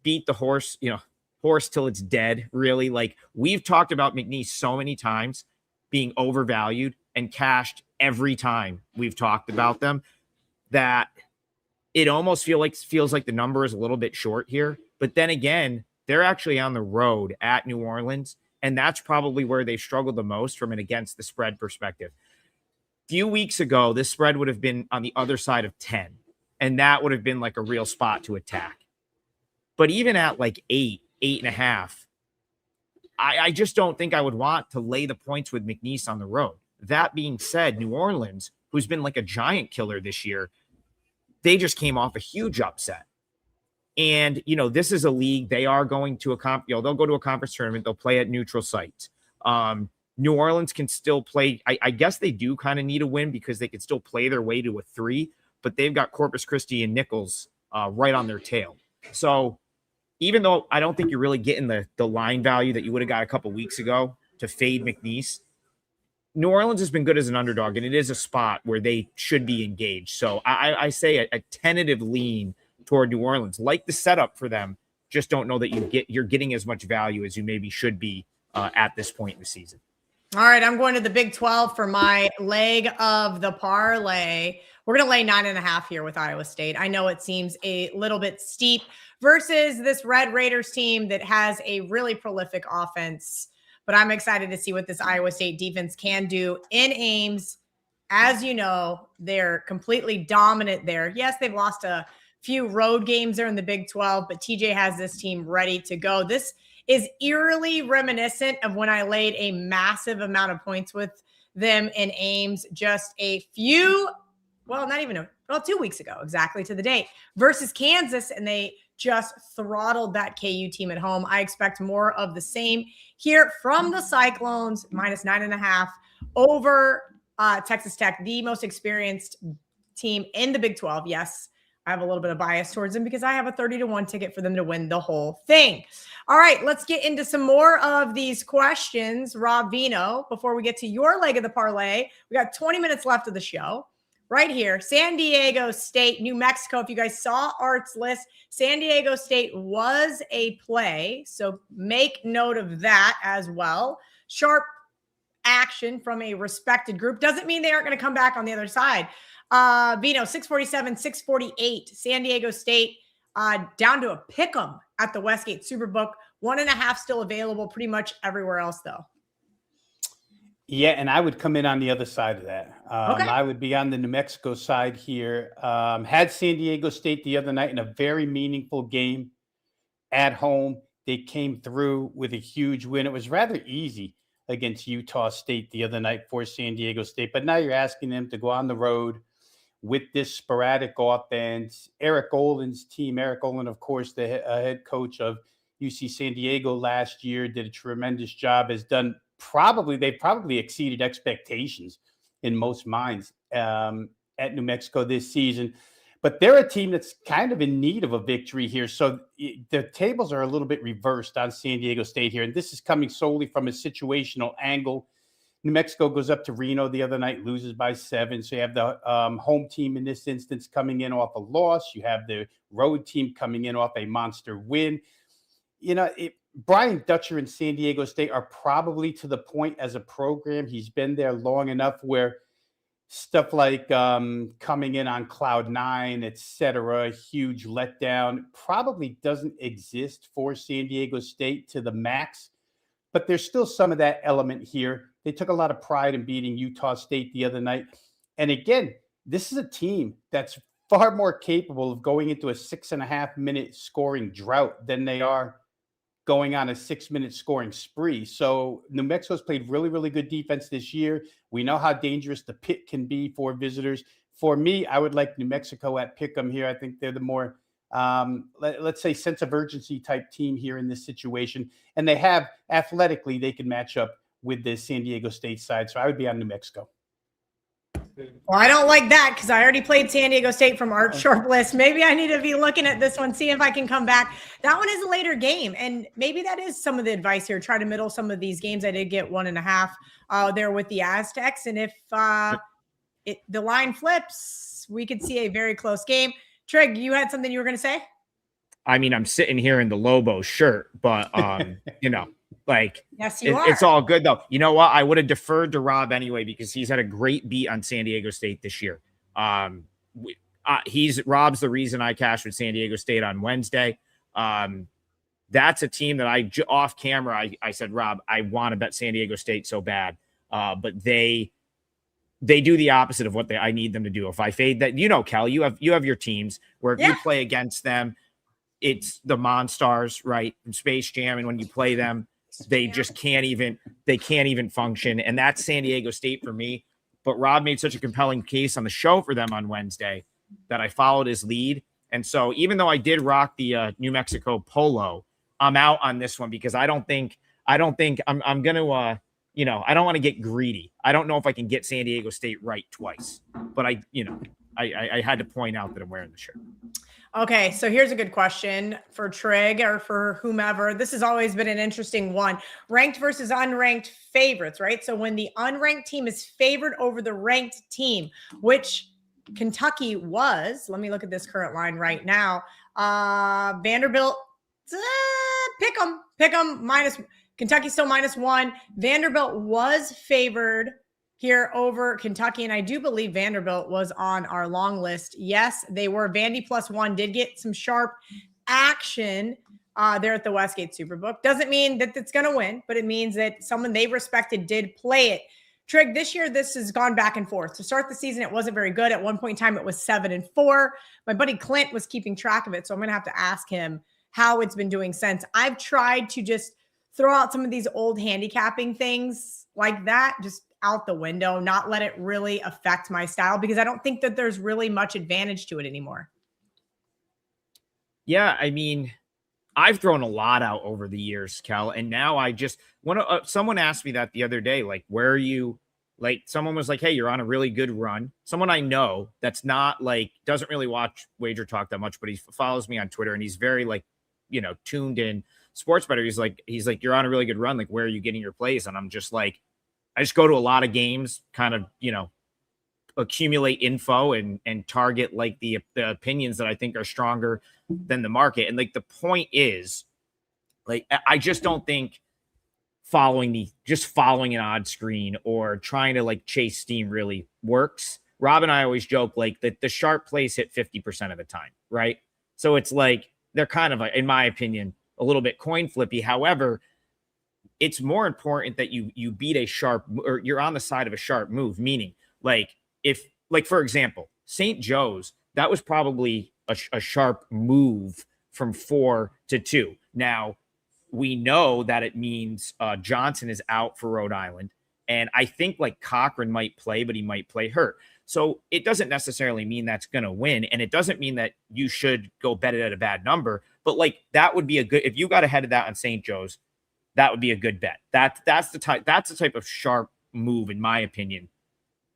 beat the horse till it's dead, really. Like, we've talked about McNeese so many times being overvalued and cashed every time we've talked about them that it almost feels like the number is a little bit short here. But then again, they're actually on the road at New Orleans, and that's probably where they've struggled the most from an against the spread perspective. Few weeks ago, this spread would have been on the other side of 10, and that would have been like a real spot to attack. But even at like 8.5, I just don't think I would want to lay the points with McNeese on the road. That being said, New Orleans, who's been like a giant killer this year, they just came off a huge upset. And, this is a league. They are going to they'll go to a conference tournament. They'll play at neutral sites. New Orleans can still play. I guess they do kind of need a win because they can still play their way to a 3, but they've got Corpus Christi and Nichols right on their tail. So even though I don't think you're really getting the line value that you would have got a couple weeks ago to fade McNeese, New Orleans has been good as an underdog, and it is a spot where they should be engaged. So I say a tentative lean toward New Orleans, like the setup for them. Just don't know that you're getting as much value as you maybe should be at this point in the season. All right, I'm going to the Big 12 for my leg of the parlay. We're going to lay 9.5 here with Iowa State. I know it seems a little bit steep versus this Red Raiders team that has a really prolific offense, but I'm excited to see what this Iowa State defense can do in Ames. As you know, they're completely dominant there. Yes, they've lost a few road games there in the Big 12, but TJ has this team ready to go. This is eerily reminiscent of when I laid a massive amount of points with them in Ames just a few, not even 2 weeks ago, exactly to the date, versus Kansas, and they just throttled that KU team at home. I expect more of the same here from the Cyclones, minus 9.5 over Texas Tech, the most experienced team in the Big 12. Yes, I have a little bit of bias towards them because I have a 30-1 ticket for them to win the whole thing. All right, let's get into some more of these questions. Rob Veno, before we get to your leg of the parlay, we got 20 minutes left of the show. Right here, San Diego State, New Mexico. If you guys saw Art's list, San Diego State was a play, so make note of that as well. Sharp action from a respected group. Doesn't mean they aren't going to come back on the other side. Veno, 647, 648. San Diego State down to a pick 'em at the Westgate Superbook. 1.5 still available pretty much everywhere else, though. Yeah, and I would come in on the other side of that. Okay. I would be on the New Mexico side here. Had San Diego State the other night in a very meaningful game at home. They came through with a huge win. It was rather easy against Utah State the other night for San Diego State. But now you're asking them to go on the road with this sporadic offense. Eric Olden's team, Eric Olden, of course, the head coach of UC San Diego last year, did a tremendous job, they've probably exceeded expectations in most minds at New Mexico this season. but they're a team that's kind of in need of a victory here. So the tables are a little bit reversed on San Diego State here. And this is coming solely from a situational angle. New Mexico goes up to Reno the other night, loses by 7. So you have the home team in this instance coming in off a loss. You have the road team coming in off a monster win. Brian Dutcher and San Diego State are probably to the point as a program. He's been there long enough where stuff like coming in on cloud 9, et cetera, huge letdown, probably doesn't exist for San Diego State to the max. But there's still some of that element here. They took a lot of pride in beating Utah State the other night. And again, this is a team that's far more capable of going into a 6.5-minute scoring drought than they are going on a 6-minute scoring spree. So New Mexico's played really, really good defense this year. We know how dangerous the pit can be for visitors. For me, I would like New Mexico at Pick'em here. I think they're the more, let's say, sense of urgency type team here in this situation. And they have, athletically, they can match up with the San Diego State side. So I would be on New Mexico. Well, I don't like that because I already played San Diego State from Art Sharp list. Maybe I need to be looking at this one, see if I can come back. That one is a later game, and maybe that is some of the advice here. Try to middle some of these games. I did get 1.5 there with the Aztecs, and if the line flips, we could see a very close game. Trig, you had something you were going to say? I mean, I'm sitting here in the Lobo shirt, but yes, it's all good though. You know what? I would have deferred to Rob anyway because he's had a great beat on San Diego State this year. Rob's the reason I cashed with San Diego State on Wednesday. That's a team that off camera I said, Rob, I want to bet San Diego State so bad, but they do the opposite of what I need them to do. If I fade that, Kel, you have your teams where if you play against them, it's the Monstars, right? From Space Jam, and when you play them, they just can't even function. And that's San Diego State for me. But Rob made such a compelling case on the show for them on Wednesday that I followed his lead. And so even though I did rock the New Mexico polo, I'm out on this one because I don't think I'm going to, I don't want to get greedy. I don't know if I can get San Diego State right twice, but I had to point out that I'm wearing the shirt. Okay, so here's a good question for Trig or for whomever. This has always been an interesting one. Ranked versus unranked favorites, right? So when the unranked team is favored over the ranked team, which Kentucky was, let me look at this current line right now. Vanderbilt, pick them minus, Kentucky still -1. Vanderbilt was favored here over Kentucky, and I do believe Vanderbilt was on our long list. Yes, they were. Vandy +1 did get some sharp action there at the Westgate Superbook. Doesn't mean that it's going to win, but it means that someone they respected did play it. Trig, this year, this has gone back and forth. To start the season, it wasn't very good. At one point in time, it was 7-4. My buddy Clint was keeping track of it, so I'm going to have to ask him how it's been doing since. I've tried to just throw out some of these old handicapping things like that, just out the window, not let it really affect my style because I don't think that there's really much advantage to it anymore. Yeah, I mean, I've thrown a lot out over the years, Kel, and now I just want to. Someone asked me that the other day, like, where are you? Like, someone was like, "Hey, you're on a really good run." Someone I know that's not like doesn't really watch WagerTalk that much, but he follows me on Twitter and he's very tuned in sports better. He's like, "You're on a really good run. Like, where are you getting your plays?" And I'm just like, I just go to a lot of games, kind of, accumulate info and target like the opinions that I think are stronger than the market. And like, the point is, like, I just don't think following an odd screen or trying to like chase steam really works. Rob and I always joke like that the sharp plays hit 50% of the time, right? So it's like, they're kind of, in my opinion, a little bit coin flippy. However, it's more important that you beat a sharp, or you're on the side of a sharp move, meaning for example, St. Joe's, that was probably a sharp move from 4-2. Now we know that it means Johnson is out for Rhode Island. And I think like Cochran might play, but he might play hurt. So it doesn't necessarily mean that's going to win. And it doesn't mean that you should go bet it at a bad number, but like that would be a good, if you got ahead of that on St. Joe's, that would be a good bet. That's the type of sharp move, in my opinion,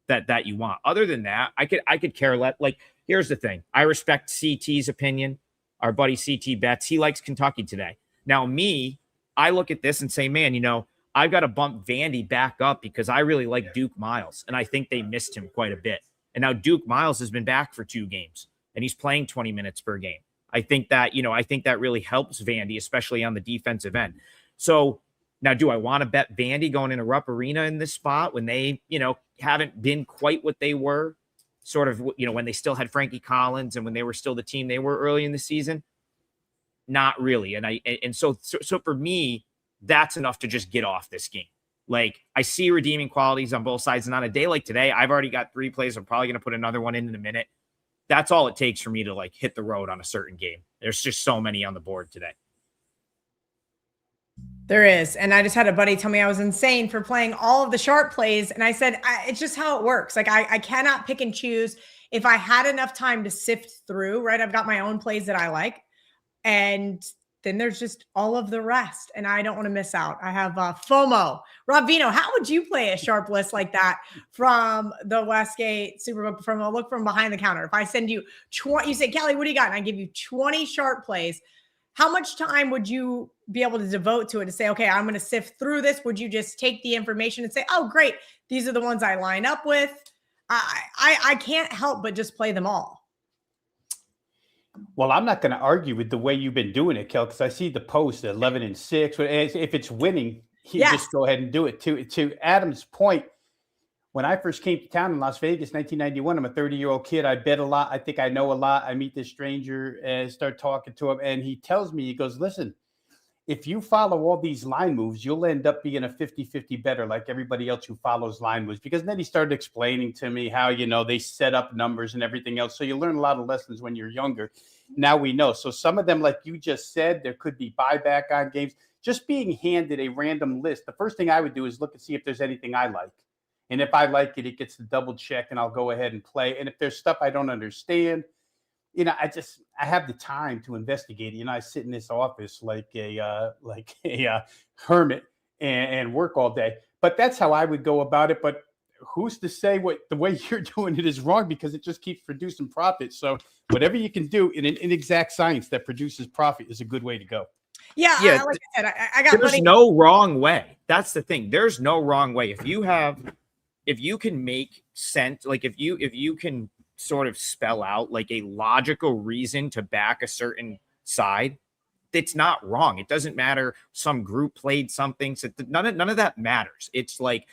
that you want. Other than that, I could care less. Like, here's the thing. I respect CT's opinion. Our buddy CT bets. He likes Kentucky today. Now, me, I look at this and say, man, I've got to bump Vandy back up because I really like Duke Miles, and I think they missed him quite a bit. And now Duke Miles has been back for 2 games, and he's playing 20 minutes per game. I think that really helps Vandy, especially on the defensive end. So now, do I want to bet Vandy going into Rupp Arena in this spot when they, haven't been quite what they were, sort of, when they still had Frankie Collins and when they were still the team they were early in the season? Not really. And so for me, that's enough to just get off this game. Like, I see redeeming qualities on both sides. And on a day like today, I've already got 3 plays. I'm probably going to put another one in a minute. That's all it takes for me to like hit the road on a certain game. There's just so many on the board today. There is. And I just had a buddy tell me I was insane for playing all of the sharp plays. And I said, it's just how it works. Like, I cannot pick and choose. If I had enough time to sift through, right, I've got my own plays that I like. And then there's just all of the rest. And I don't want to miss out. I have FOMO. Rob Veno, how would you play a sharp list like that from the Westgate Superbook, from a look from behind the counter? If I send you 20, you say, Kelly, what do you got? And I give you 20 sharp plays. How much time would you be able to devote to it to say, okay, I'm going to sift through this? Would you just take the information and say, oh, great, these are the ones I line up with? I can't help but just play them all. Well, I'm not going to argue with the way you've been doing it, Kel, because I see the post at 11-6. If it's winning, you just go ahead and do it. To Adam's point, when I first came to town in Las Vegas, 1991, I'm a 30-year-old kid. I bet a lot. I think I know a lot. I meet this stranger and start talking to him. And he tells me, he goes, listen, if you follow all these line moves, you'll end up being a 50-50 better like everybody else who follows line moves. Because then he started explaining to me how, they set up numbers and everything else. So you learn a lot of lessons when you're younger. Now we know. So some of them, like you just said, there could be buyback on games. Just being handed a random list, the first thing I would do is look and see if there's anything I like. And if I like it, it gets the double check and I'll go ahead and play. And if there's stuff I don't understand, I have the time to investigate it. I sit in this office like a hermit and work all day. But that's how I would go about it. But who's to say what the way you're doing it is wrong, because it just keeps producing profit. So whatever you can do in an inexact science that produces profit is a good way to go. Yeah. Like I said, I got there's no wrong way. That's the thing. There's no wrong way. If you can make sense, like if you can sort of spell out like a logical reason to back a certain side, it's not wrong. It doesn't matter. Some group played something. So none of that matters. It's like,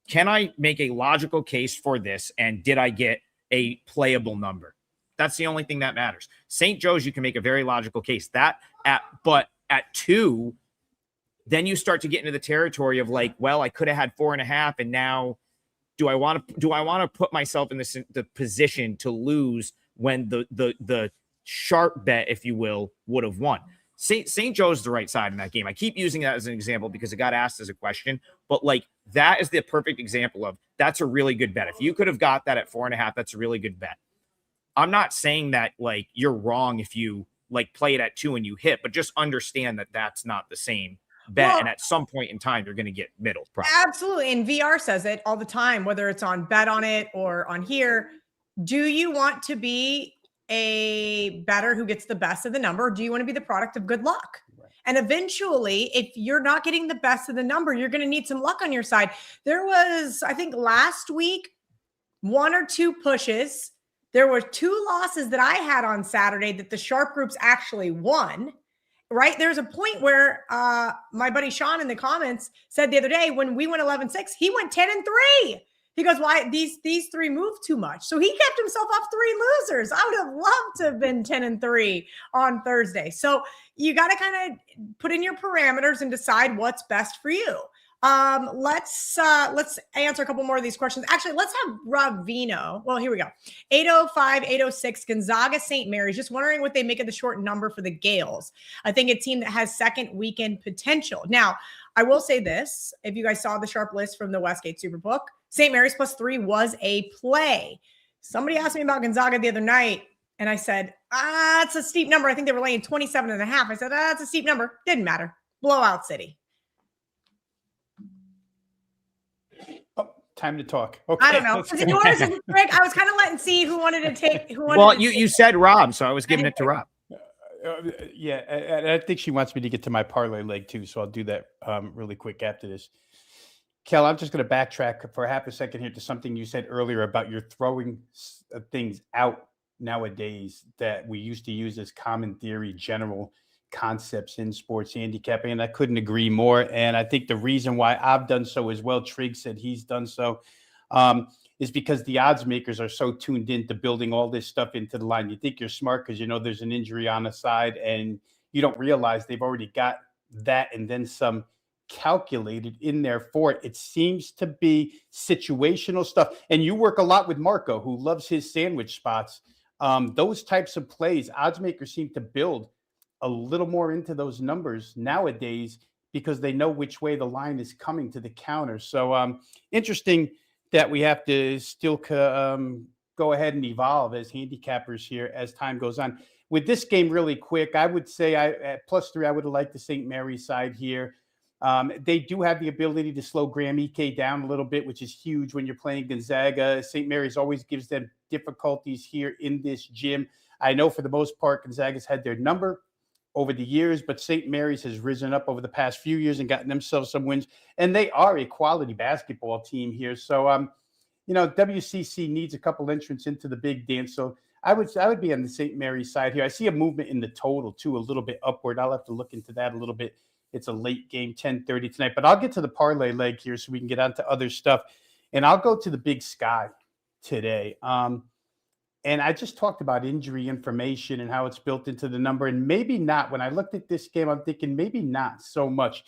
can I make a logical case for this? And did I get a playable number? That's the only thing that matters. St. Joe's, you can make a very logical case. But at 2, then you start to get into the territory of like, well, I could have had 4.5, and now do I want to put myself in the position to lose when the sharp bet, if you will, would have won? St. Joe's the right side in that game. I keep using that as an example because it got asked as a question, but like that is the perfect example of that's a really good bet. If you could have got that at 4.5, that's a really good bet. I'm not saying that like you're wrong if you like play it at 2 and you hit, but just understand that that's not the same bet. Well, and at some point in time, you're going to get middle. Probably. Absolutely. And VR says it all the time, whether it's on Bet On It or on here. Do you want to be a bettor who gets the best of the number? Or do you want to be the product of good luck? Right. And eventually, if you're not getting the best of the number, you're going to need some luck on your side. There was, I think last week, 1 or 2 pushes. There were 2 losses that I had on Saturday that the sharp groups actually won. Right. There's a point where my buddy Sean in the comments said the other day when we went 11-6, he went 10-3. He goes, why these 3 move too much? So he kept himself off 3 losers. I would have loved to have been 10-3 on Thursday. So you got to kind of put in your parameters and decide what's best for you. Let's answer a couple more of these questions. Actually, let's have Rob Veno. Well, here we go. 805-806 Gonzaga St. Mary's. Just wondering what they make of the short number for the Gales. I think a team that has second weekend potential. Now, I will say this. If you guys saw the sharp list from the Westgate Superbook, St. Mary's +3 was a play. Somebody asked me about Gonzaga the other night, and I said, it's a steep number. I think they were laying 27.5. I said, that's a steep number. Didn't matter. Blowout city. time to talk. Okay, I don't know. let's Is it go. yours? Is it Rick? I was kind of letting see who wanted to take. Well, you said Rob, so I was giving it to Rob. Yeah, and I think she wants me to get to my parlay leg too, so I'll do that really quick after this. Kel, I'm just going to backtrack for half a second here to something you said earlier about your throwing things out nowadays that we used to use as common theory, general concepts in sports handicapping, and I couldn't agree more. And I think the reason why I've done so as well, Trigg said he's done so, is because the odds makers are so tuned into building all this stuff into the line. You think you're smart because you know there's an injury on the side, and you don't realize they've already got that and then some calculated in there for it. It seems to be situational stuff. And you work a lot with Marco, who loves his sandwich spots. Those types of plays, odds makers seem to build a little more into those numbers nowadays because they know which way the line is coming to the counter. So interesting that we have to still go ahead and evolve as handicappers here as time goes on. With this game really quick, I would say at +3, I would have liked the St. Mary's side here. They do have the ability to slow Graham Ike down a little bit, which is huge when you're playing Gonzaga. St. Mary's always gives them difficulties here in this gym. I know for the most part, Gonzaga's had their number over the years, but St. Mary's has risen up over the past few years and gotten themselves some wins, and they are a quality basketball team here. So, WCC needs a couple entrants into the big dance. So I would be on the St. Mary's side here. I see a movement in the total too, a little bit upward. I'll have to look into that a little bit. It's a late game, 10:30 tonight, but I'll get to the parlay leg here so we can get on to other stuff. And I'll go to the Big Sky today. And I just talked about injury information and how it's built into the number. And maybe not. When I looked at this game, I'm thinking maybe not so much.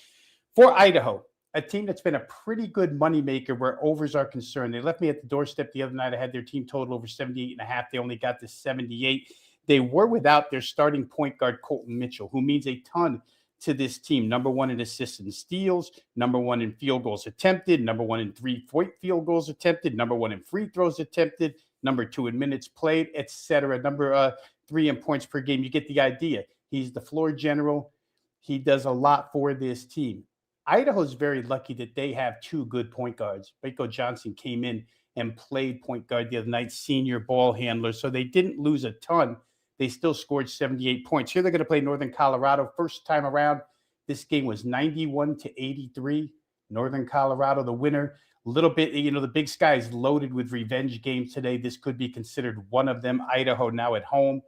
For Idaho, a team that's been a pretty good moneymaker where overs are concerned. They left me at the doorstep the other night. I had their team total over 78.5. They only got to 78. They were without their starting point guard, Colton Mitchell, who means a ton to this team. Number 1 in assists and steals, number 1 in field goals attempted, number 1 in 3-point field goals attempted, number 1 in free throws attempted, number 2 in minutes played, etc. Number 3 in points per game. You get the idea. He's the floor general. He does a lot for this team. Idaho's very lucky that they have 2 good point guards. Baco Johnson came in and played point guard the other night, senior ball handler. So they didn't lose a ton. They still scored 78 points. Here they're going to play Northern Colorado. First time around, this game was 91-83. Northern Colorado, the winner. A little bit, the Big Sky is loaded with revenge games today. This could be considered one of them. Idaho now at home,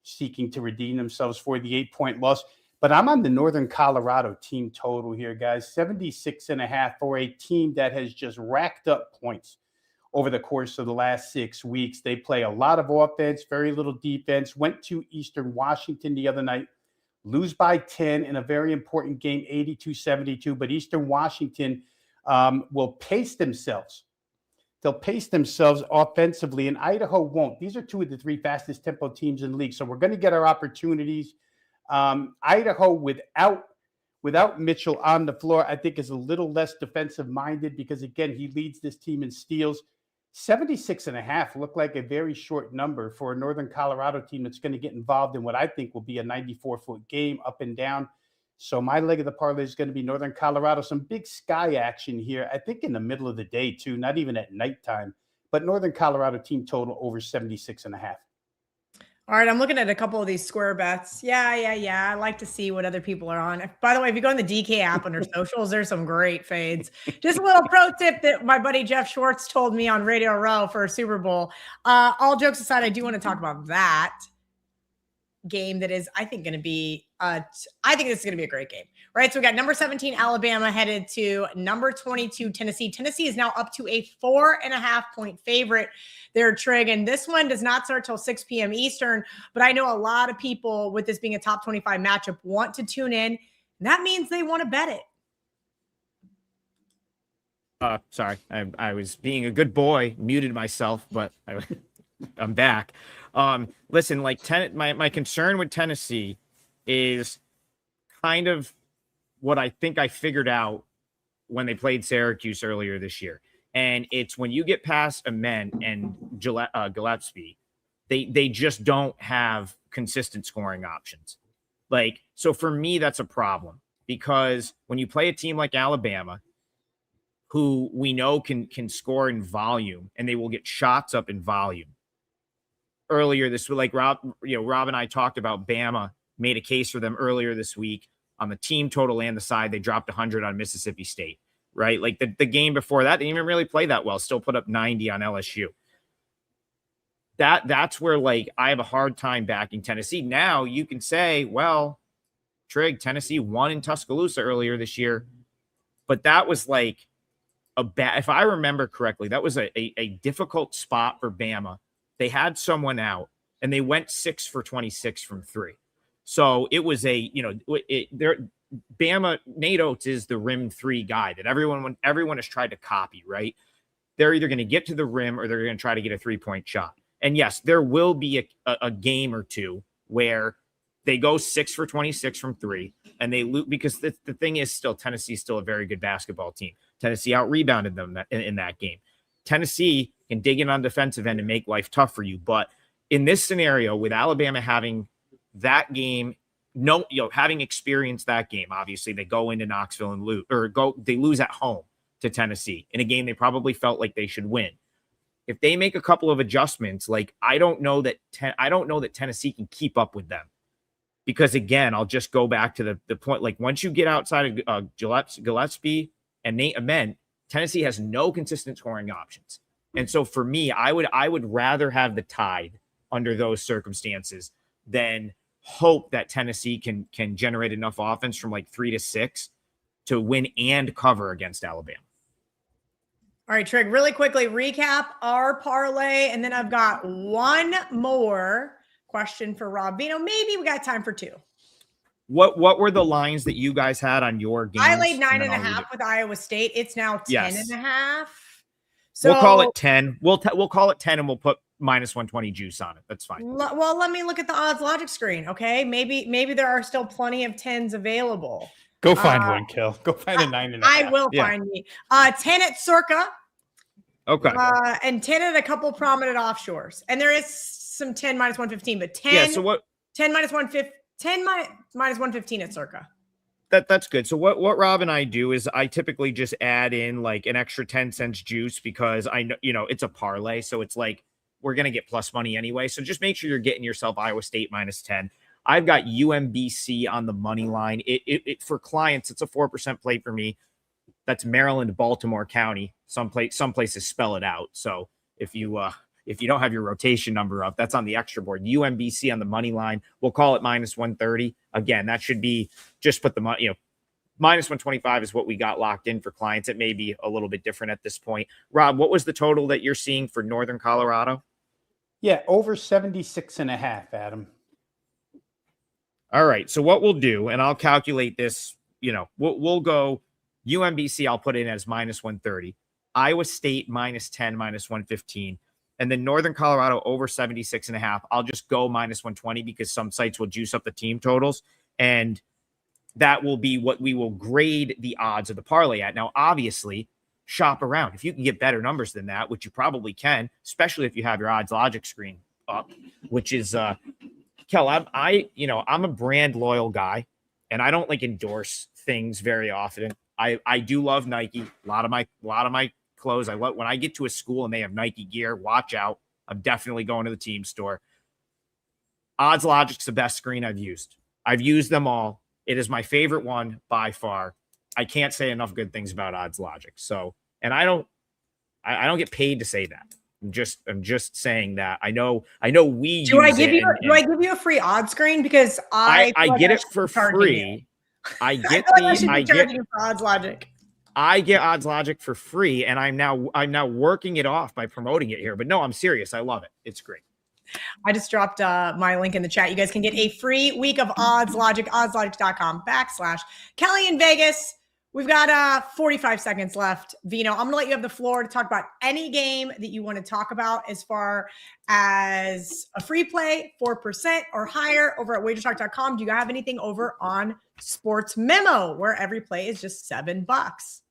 seeking to redeem themselves for the 8-point loss. But I'm on the Northern Colorado team total here, guys. 76.5 for a team that has just racked up points over the course of the last 6 weeks. They play a lot of offense, very little defense. Went to Eastern Washington the other night, lose by 10 in a very important game, 82-72. But Eastern Washington will pace themselves. They'll pace themselves offensively, and Idaho won't. These are 2 of the 3 fastest tempo teams in the league. So we're going to get our opportunities. Idaho without Mitchell on the floor, I think is a little less defensive minded because, again, he leads this team in steals. 76.5 look like a very short number for a Northern Colorado team that's going to get involved in what I think will be a 94-foot game up and down. So my leg of the parlay is going to be Northern Colorado. Some Big Sky action here, I think in the middle of the day too, not even at nighttime, but Northern Colorado team total over 76.5. All right, I'm looking at a couple of these square bets. Yeah. I like to see what other people are on. By the way, if you go in the DK app under socials, there's some great fades. Just a little pro tip that my buddy Jeff Schwartz told me on Radio Row for Super Bowl. All jokes aside, I do want to talk about that game that is, I think, going to be I think this is going to be a great game, right? So we got number 17 Alabama headed to number 22 Tennessee. Tennessee is now up to a 4.5-point favorite there, Trig, and this one does not start till 6 p.m. Eastern, but I know a lot of people with this being a top 25 matchup want to tune in, and that means they want to bet it. Sorry, I was being a good boy, muted myself, but I'm back. Listen, my concern with Tennessee is kind of what I think I figured out when they played Syracuse earlier this year. And it's when you get past Amen and Gillespie, they just don't have consistent scoring options. So for me, that's a problem because when you play a team like Alabama, who we know can score in volume, and they will get shots up in volume. Earlier this week, like Rob and I talked about Bama, made a case for them earlier this week on the team total and the side. They dropped 100 on Mississippi State, right? Like the game before that, they didn't even really play that well, still put up 90 on LSU. That's where, like, I have a hard time backing Tennessee. Now you can say, well, Trig, Tennessee won in Tuscaloosa earlier this year, but that was like if I remember correctly, that was a difficult spot for Bama. They had someone out, and they went 6 for 26 from 3. So it was Bama, Nate Oates is the rim 3 guy that everyone has tried to copy, right? They're either going to get to the rim or they're going to try to get a 3-point shot. And yes, there will be a game or two where they go 6 for 26 from 3 and they lose, because the thing is still Tennessee is still a very good basketball team. Tennessee out-rebounded them in that game. Tennessee can dig in on defensive end and make life tough for you. But in this scenario, with Alabama having that game, having experienced that game, obviously they go into Knoxville and they lose at home to Tennessee in a game they probably felt like they should win. If they make a couple of adjustments, like I don't know that Tennessee can keep up with them. Because again, I'll just go back to the point, like once you get outside of Gillespie and Nate Ament, Tennessee has no consistent scoring options. And so for me, I would rather have the Tide under those circumstances than hope that Tennessee can generate enough offense from like 3 to 6 to win and cover against Alabama. All right, Trig, really quickly recap our parlay, and then I've got one more question for Rob Veno. Maybe we got time for 2. What were the lines that you guys had on your games? I laid 9.5 with Iowa State. It's now 10.5. So we'll call it 10. We'll call it 10, and we'll put -120 juice on it. That's fine. Well, let me look at the odds logic screen. Okay, maybe there are still plenty of 10s available. Go find one, Kel. Go find a 9.5. I will find me 10 at Circa. Okay. And 10 at a couple prominent offshores, and there is some 10 -115, but 10. Yeah. So what? 10 -115. 10 -115 at Circa. That's good. So what Rob and I do is I typically just add in like an extra 10 cents juice because I know, it's a parlay. So it's like, we're going to get plus money anyway. So just make sure you're getting yourself Iowa State -10. I've got UMBC on the money line. It for clients, it's a 4% play for me. That's Maryland, Baltimore County. Some places spell it out. So if you don't have your rotation number up, that's on the extra board. UMBC on the money line. We'll call it -130. Again, that should be just put the money, -125 is what we got locked in for clients. It may be a little bit different at this point. Rob, what was the total that you're seeing for Northern Colorado? Yeah, over 76.5, Adam. All right. So what we'll do, and I'll calculate this, we'll go UMBC. I'll put in as -130, Iowa State -10, -115. And then Northern Colorado over 76.5. I'll just go -120 because some sites will juice up the team totals. And that will be what we will grade the odds of the parlay at. Now, obviously, shop around. If you can get better numbers than that, which you probably can, especially if you have your odds logic screen up, which is Kel, I'm a brand loyal guy, and I don't like endorse things very often. I do love Nike. A lot of my clothes. I love when I get to a school and they have Nike gear. Watch out. I'm definitely going to the team store. Odds Logic's the best screen I've used. I've used them all. It is my favorite one by far. I can't say enough good things about Odds Logic. So, and I don't get paid to say that. I'm just saying that. I know we do I give you a free odds screen? Because I get it for free. I get for Odds Logic. I get Odds Logic for free, and I'm now working it off by promoting it here. But no, I'm serious. I love it. It's great. I just dropped my link in the chat. You guys can get a free week of Odds Logic, oddslogic.com/Kelly in Vegas. We've got 45 seconds left. Veno, I'm going to let you have the floor to talk about any game that you want to talk about as far as a free play, 4% or higher over at WagerTalk.com. Do you have anything over on Sportsmemo where every play is just $7?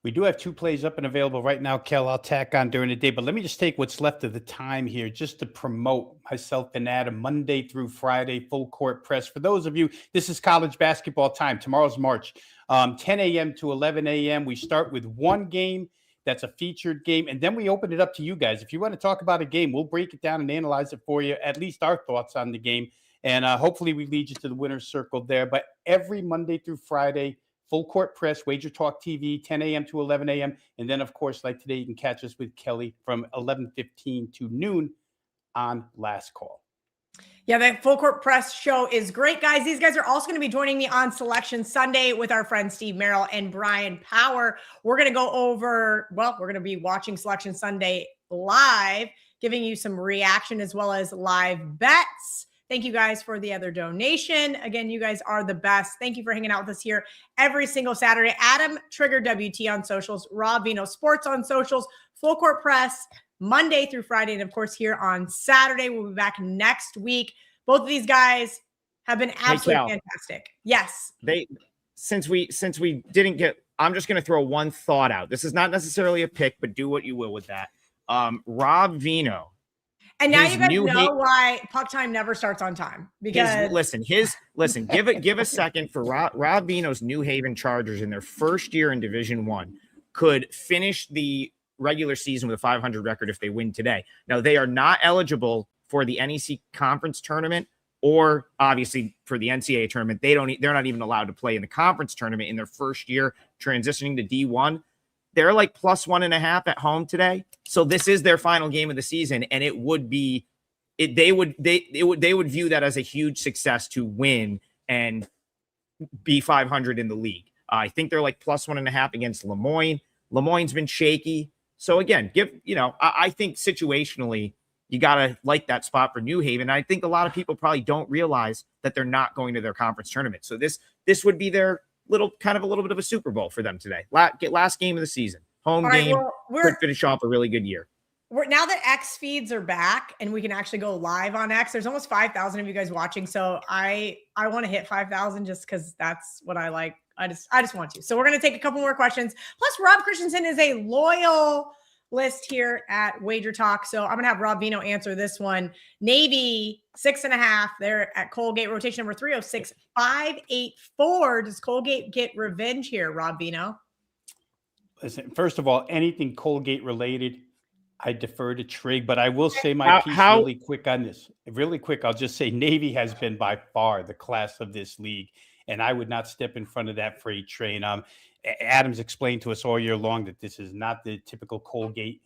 We do have 2 plays up and available right now, Kel. I'll tack on during the day, but let me just take what's left of the time here just to promote myself and Adam Monday through Friday, full court press. For those of you, this is college basketball time. Tomorrow's March, 10 a.m. to 11 a.m. We start with one game. That's a featured game. And then we open it up to you guys. If you want to talk about a game, we'll break it down and analyze it for you, at least our thoughts on the game. And hopefully we lead you to the winner's circle there. But every Monday through Friday, full court press, WagerTalk TV, 10 a.m. to 11 a.m. And then, of course, like today, you can catch us with Kelly from 11:15 to noon on Last Call. Yeah, that full court press show is great, guys. These guys are also going to be joining me on Selection Sunday with our friends Steve Merrill and Brian Power. We're going to go over, we're going to be watching Selection Sunday live, giving you some reaction as well as live bets. Thank you guys for the other donation. Again, you guys are the best. Thank you for hanging out with us here every single Saturday. Adam Trigger WT on socials, Rob Veno Sports on socials, full court press Monday through Friday. And of course, here on Saturday, we'll be back next week. Both of these guys have been absolutely fantastic. Yes. Since we didn't get, I'm just going to throw one thought out. This is not necessarily a pick, but do what you will with that. Rob Veno. And now you guys know why Puck Time never starts on time. Because give a second for Rob Veno's New Haven Chargers in their first year in Division I could finish the regular season with a 500 record if they win today. Now they are not eligible for the NEC conference tournament or obviously for the NCAA tournament. They're not even allowed to play in the conference tournament in their first year transitioning to D1. They're like +1.5 at home today. So this is their final game of the season. And it would be, they would view that as a huge success to win and be 500 in the league. I think they're like +1.5 against Lemoyne. Lemoyne's been shaky. So again, I think situationally, you got to like that spot for New Haven. I think a lot of people probably don't realize that they're not going to their conference tournament. So this would be their a little bit of a Super Bowl for them today. Last game of the season, home game. Could finish off a really good year. Now that X feeds are back and we can actually go live on X, there's almost 5,000 of you guys watching. So I want to hit 5,000 just because that's what I like. I just want to. So we're going to take a couple more questions. Plus, Rob Christensen is a loyal list here at WagerTalk. So I'm going to have Rob Veno answer this one. Navy 6.5. They're at Colgate, rotation number 306,584. Does Colgate get revenge here, Rob Veno? Listen, first of all, anything Colgate related, I defer to Trig, but I will say my piece really quick on this. Really quick, I'll just say Navy has been by far the class of this league, and I would not step in front of that freight train. Adams explained to us all year long that this is not the typical Colgate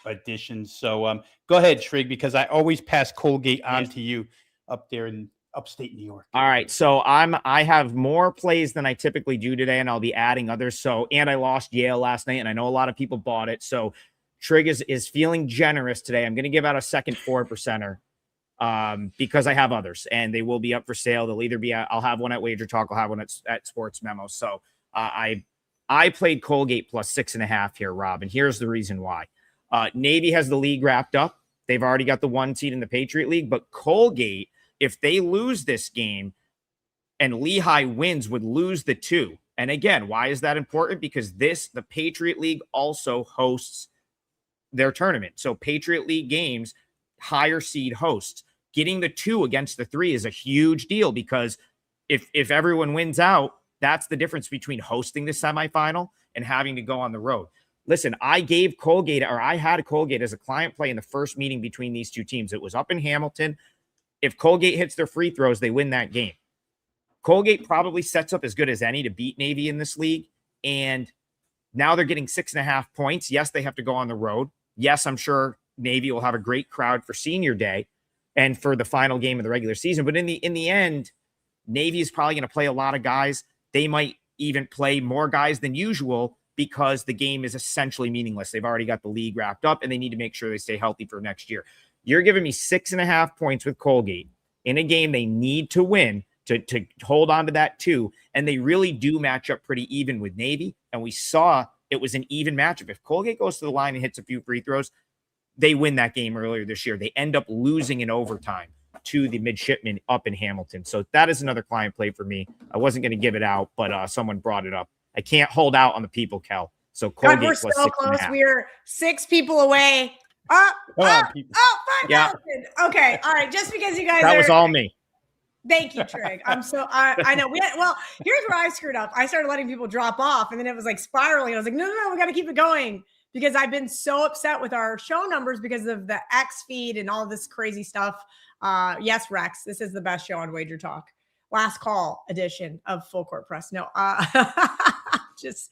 edition. So go ahead, Trig, because I always pass Colgate on to you up there in upstate New York. All right. So I have more plays than I typically do today, and I'll be adding others. And I lost Yale last night, and I know a lot of people bought it. So Trig is feeling generous today. I'm going to give out a second 4%er because I have others, and they will be up for sale. They'll either be I'll have one at WagerTalk. I'll have one at Sportsmemo. So I played Colgate +6.5 here, Rob, and here's the reason why. Navy has the league wrapped up. They've already got the 1 seed in the Patriot League, but Colgate, if they lose this game and Lehigh wins, would lose the 2. And again, why is that important? Because the Patriot League also hosts their tournament. So Patriot League games, higher seed hosts. Getting the 2 against the 3 is a huge deal because if everyone wins out, that's the difference between hosting the semifinal and having to go on the road. Listen, I had Colgate as a client play in the first meeting between these two teams. It was up in Hamilton. If Colgate hits their free throws, they win that game. Colgate probably sets up as good as any to beat Navy in this league. And now they're getting 6.5 points. Yes, they have to go on the road. Yes, I'm sure Navy will have a great crowd for senior day and for the final game of the regular season. But in the end, Navy is probably going to play a lot of guys. They might even play more guys than usual because the game is essentially meaningless. They've already got the league wrapped up and they need to make sure they stay healthy for next year. You're giving me 6.5 points with Colgate in a game they need to win to hold on to that 2. And they really do match up pretty even with Navy. And we saw it was an even matchup. If Colgate goes to the line and hits a few free throws, they win that game earlier this year. They end up losing in overtime to the midshipmen up in Hamilton. So that is another client play for me. I wasn't going to give it out, but someone brought it up. I can't hold out on the people, Kel. So God, Colgate we're plus so 6.5. close. We're 6 people away. Come on, people. 5,000. Okay. All right. Just because you guys That was all me. Thank you, Trig. I know. Here's where I screwed up. I started letting people drop off, and then it was like spiraling. I was like, no, we got to keep it going because I've been so upset with our show numbers because of the X feed and all this crazy stuff. Yes, Rex, this is the best show on Wager Talk. Last call edition of Full Court Press. No, just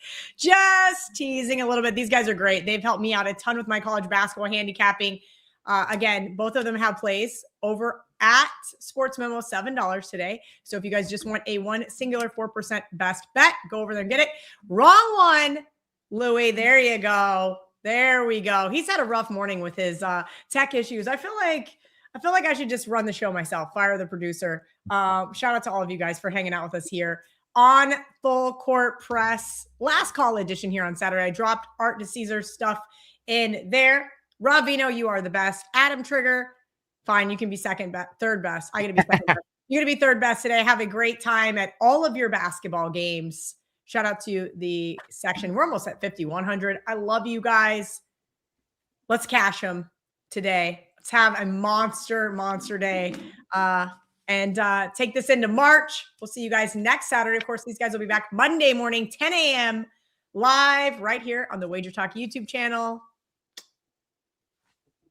teasing a little bit. These guys are great. They've helped me out a ton with my college basketball handicapping. Again, both of them have plays over at Sportsmemo, $7 today. So if you guys just want a one singular 4% best bet, go over there and get it. Wrong one, Louis. There you go. There we go. He's had a rough morning with his tech issues. I feel like I should just run the show myself. Fire the producer. Shout out to all of you guys for hanging out with us here on Full Court Press. Last call edition here on Saturday. I dropped Art to Caesar stuff in there. Rob Veno, you are the best. Adam Trigger, fine. You can be third best. I got to be second best. You're going to be third best today. Have a great time at all of your basketball games. Shout out to the section. We're almost at 5,100. I love you guys. Let's cash them today. Let's have a monster day. And take this into March. We'll see you guys next Saturday. Of course, these guys will be back Monday morning, 10 a.m. live right here on the Wager Talk YouTube channel.